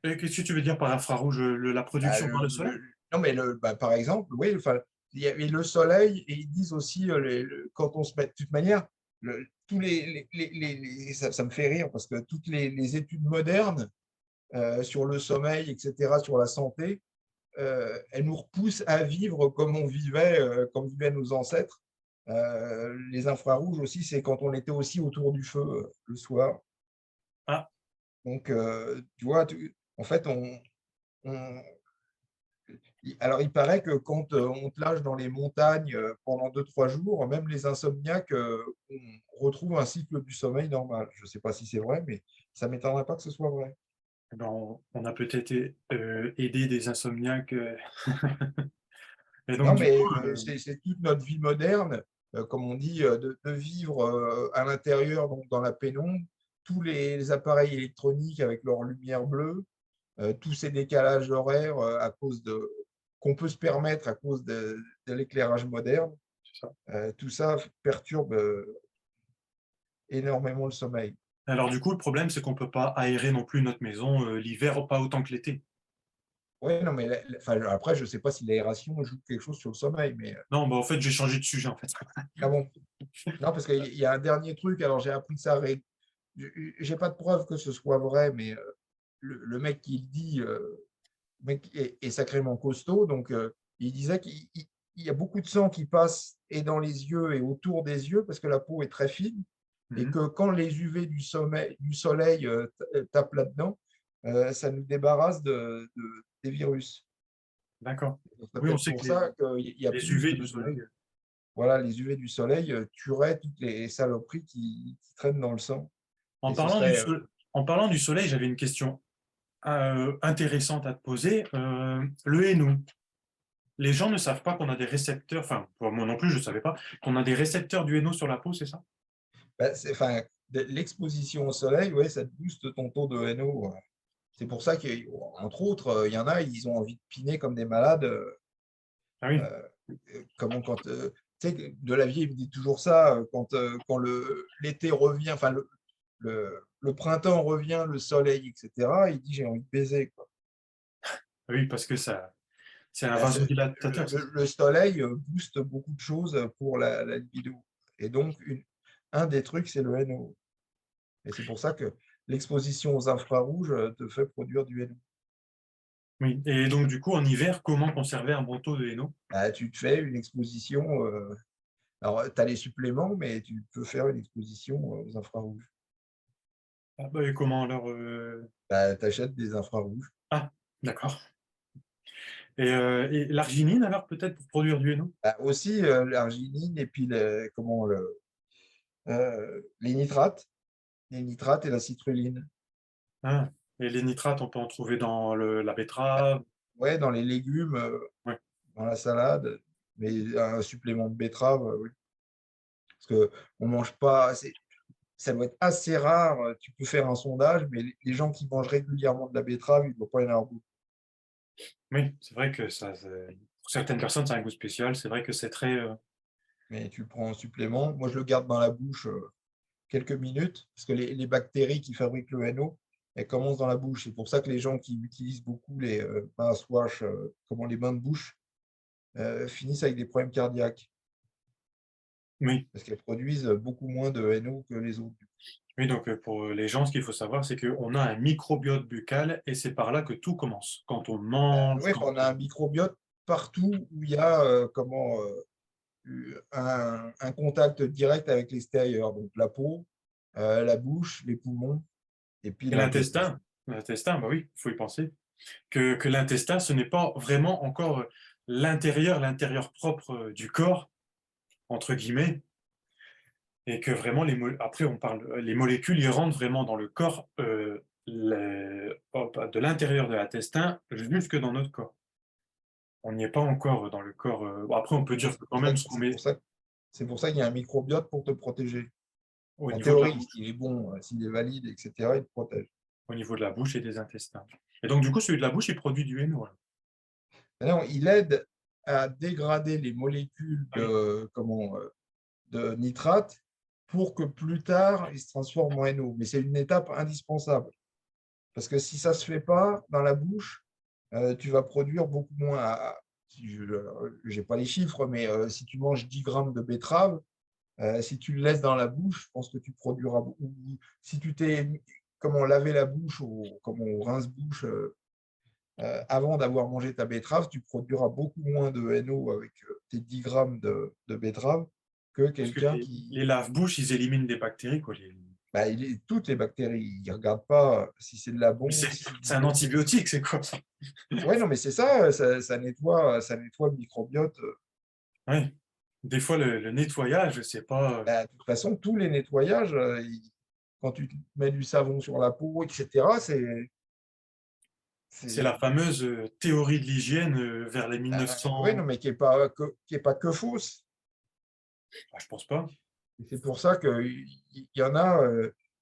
euh, Qu'est-ce que tu veux dire par infrarouge? La Bah, production par le soleil? non, mais par exemple, oui, enfin, il y a et le soleil, et ils disent aussi, quand on se met, de toute manière, tous ça me fait rire parce que toutes les études modernes sur le sommeil, etc., sur la santé, elles nous repoussent à vivre comme vivaient nos ancêtres. Les infrarouges aussi, c'est quand on était aussi autour du feu le soir. Ah, Donc, tu vois, en fait, on, alors, il paraît que quand on te lâche dans les montagnes pendant 2, 3 jours, même les insomniaques, on retrouve un cycle du sommeil normal. Je ne sais pas si c'est vrai, mais ça ne m'étonnerait pas que ce soit vrai. eh ben, on a peut-être aidé des insomniaques. Et donc, Non, du coup, mais c'est toute notre vie moderne, comme on dit, de vivre à l'intérieur, donc dans la pénombre, tous les appareils électroniques avec leur lumière bleue, tous ces décalages horaires qu'on peut se permettre à cause de l'éclairage moderne. c'est ça. Tout ça perturbe énormément le sommeil. Alors, du coup, le problème, c'est qu'on ne peut pas aérer non plus notre maison l'hiver, pas autant que l'été. Oui, non, mais enfin, après, je ne sais pas si l'aération joue quelque chose sur le sommeil, mais Non, bah, en fait, j'ai changé de sujet, en fait. ah bon. Non, parce qu'il y a un dernier truc, alors j'ai appris ça, j'ai pas de preuve que ce soit vrai, mais le mec qui le dit, le mec est sacrément costaud, donc il disait qu'il y a beaucoup de sang qui passe et dans les yeux et autour des yeux, parce que la peau est très fine, et Mhm. que quand les UV du soleil tapent là-dedans, ça nous débarrasse des virus. D'accord. C'est Oui, on peut-être sait pour que ça qu'il y a les plus UV du soleil. voilà, les UV du soleil tueraient toutes les saloperies qui traînent dans le sang. En Et ce parlant du serait, soleil, en parlant du soleil, j'avais une question intéressante à te poser. Le Hainaut. Les gens ne savent pas qu'on a des récepteurs, enfin, moi non plus, je ne savais pas, qu'on a des récepteurs du Hainaut sur la peau, c'est ça? enfin, l'exposition au soleil, ouais, ça te booste ton taux de NO. C'est pour ça qu'entre autres, il y en a, ils ont envie de piner comme des malades. Ah oui. Euh, comment quand tu sais, Delavier il me dit toujours ça quand l'été revient, enfin le printemps revient, le soleil, etc. Il dit j'ai envie de baiser, quoi. Ah oui, parce que ça, c'est un Ben, vasodilatateur, c'est ça? le soleil booste beaucoup de choses pour la libido. Et donc un des trucs c'est le NO. Et c'est pour ça que l'exposition aux infrarouges te fait produire du NO. Oui. Et donc, du coup, en hiver, comment conserver un bon taux de NO? Bah, tu te fais une exposition, alors tu as les suppléments, mais tu peux faire une exposition aux infrarouges. Ah bah, et comment alors? Bah, tu achètes des infrarouges. Ah, d'accord. Et l'arginine alors peut-être pour produire du NO? Bah, aussi, l'arginine et puis les nitrates et la citrulline. Ah, et les nitrates, on peut en trouver dans la Bah, betterave? ouais, dans les légumes, Ouais. dans la salade, mais un supplément de betterave, oui. Parce qu'on mange pas ça doit être assez rare, tu peux faire un sondage, mais les gens qui mangent régulièrement de la betterave, il ne doit pas y en avoir beaucoup. Oui, c'est vrai que pour certaines personnes, ça a un goût spécial. C'est vrai que c'est très, Mais tu le prends en supplément. Moi, je le garde dans la bouche, quelques minutes, parce que les bactéries qui fabriquent le NO, elles commencent dans la bouche. C'est pour ça que les gens qui utilisent beaucoup les, mouthwash, les bains de bouche, finissent avec des problèmes cardiaques, oui. parce qu'elles produisent, beaucoup moins de NO que les autres. Oui, donc pour les gens, ce qu'il faut savoir, c'est qu'on a un microbiote buccal et c'est par là que tout commence. Quand on mange, Oui, quand on a un microbiote partout où il y a, un contact direct avec l'extérieur, donc la peau, la bouche, les poumons et puis et l'intestin. l'intestin, bah oui, il faut y penser, que l'intestin, ce n'est pas vraiment encore l'intérieur propre du corps, entre guillemets, et que vraiment, après, on parle, les molécules, ils rentrent vraiment dans le corps, de l'intérieur de l'intestin jusque dans notre corps. On n'y est pas encore dans le corps. Bon, après, on peut Donc dire que quand même ce qu'on met c'est pour ça qu'il y a un microbiote pour te protéger. au En niveau de la théorie, bouche, s'il est bon, s'il est valide, et cetera, il te protège. au niveau de la bouche et des intestins. Et donc, du coup, celui de la bouche, il produit du NO, alors. Non, il aide à dégrader les molécules Ah oui, de nitrate pour que plus tard, il se transforme en NO. Mais c'est une étape indispensable. Parce que si ça ne se fait pas dans la bouche, tu vas produire beaucoup moins. Je n'ai pas les chiffres, mais si tu manges 10 grammes de betterave, si tu le laisses dans la bouche, je pense que tu produiras. Ou si tu t'es lavé la bouche, comme on rince-bouche avant d'avoir mangé ta betterave, tu produiras beaucoup moins de NO avec tes 10 grammes de betterave que parce que quelqu'un les qui. lave-bouches, ils éliminent des bactéries, quoi. Bah, toutes les bactéries, ils ne regardent pas si c'est de la Mais bombe, si c'est du c'est un bon. antibiotique, c'est quoi ça? Oui, non, mais c'est ça, ça nettoie le microbiote. Oui. Des fois, le nettoyage, c'est pas. Bah, de toute façon, tous les nettoyages, quand tu mets du savon sur la peau, etc., C'est la c'est, fameuse théorie de l'hygiène vers les ouais, non, 1900. mais qui est pas que fausse. Ah, je pense pas. Et c'est pour ça qu'il y en a,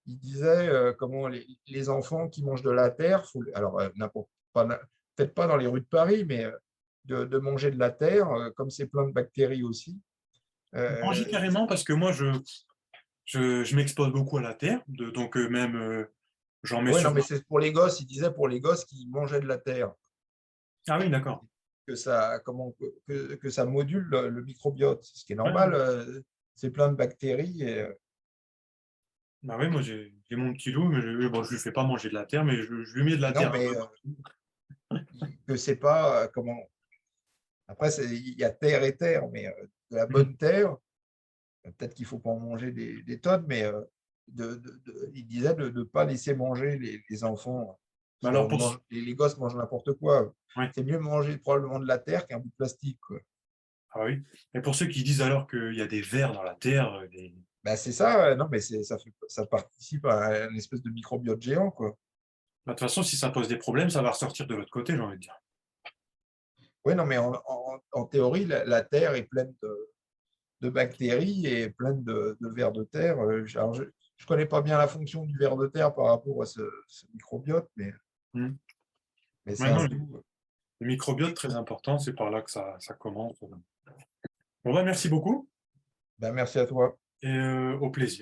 ils disaient comment les enfants qui mangent de la terre, alors peut-être pas dans les rues de Paris, mais de manger de la terre, comme c'est plein de bactéries aussi. Manger Euh, carrément, parce que moi, je m'expose beaucoup à la terre, donc même j'en mets oui, sur non, mais c'est pour les gosses, ils disaient pour les gosses qui mangeaient de la terre, Ah oui, d'accord. que ça module le microbiote, ce qui est Ouais, normal, c'est plein de bactéries. bah oui, moi j'ai mon petit loup, mais bon, je lui fais pas manger de la terre, mais je lui mets de la Non, terre un mais peu partout. que c'est pas Après, il y a terre et terre, mais de la bonne terre, peut-être qu'il ne faut pas en manger des tonnes, mais il disait de ne pas laisser manger les enfants. Mais Parce alors les gosses mangent n'importe quoi. ouais, C'est mieux manger probablement de la terre qu'un bout de plastique, quoi. ah oui. Et pour ceux qui disent alors qu'il y a des vers dans la terre, Bah, c'est ça, non, mais ça participe à une espèce de microbiote géant, quoi. bah, de toute façon, si ça pose des problèmes, ça va ressortir de l'autre côté, j'ai envie de dire. Oui, non, mais en théorie, la terre est pleine de bactéries et pleine de vers de terre. Alors, je ne connais pas bien la fonction du ver de terre par rapport à ce microbiote, Hmm. mais c'est Ouais, un non, tout. le microbiote, très important, c'est par là que ça commence. Bon, bah, merci beaucoup Ben, merci à toi. et au plaisir.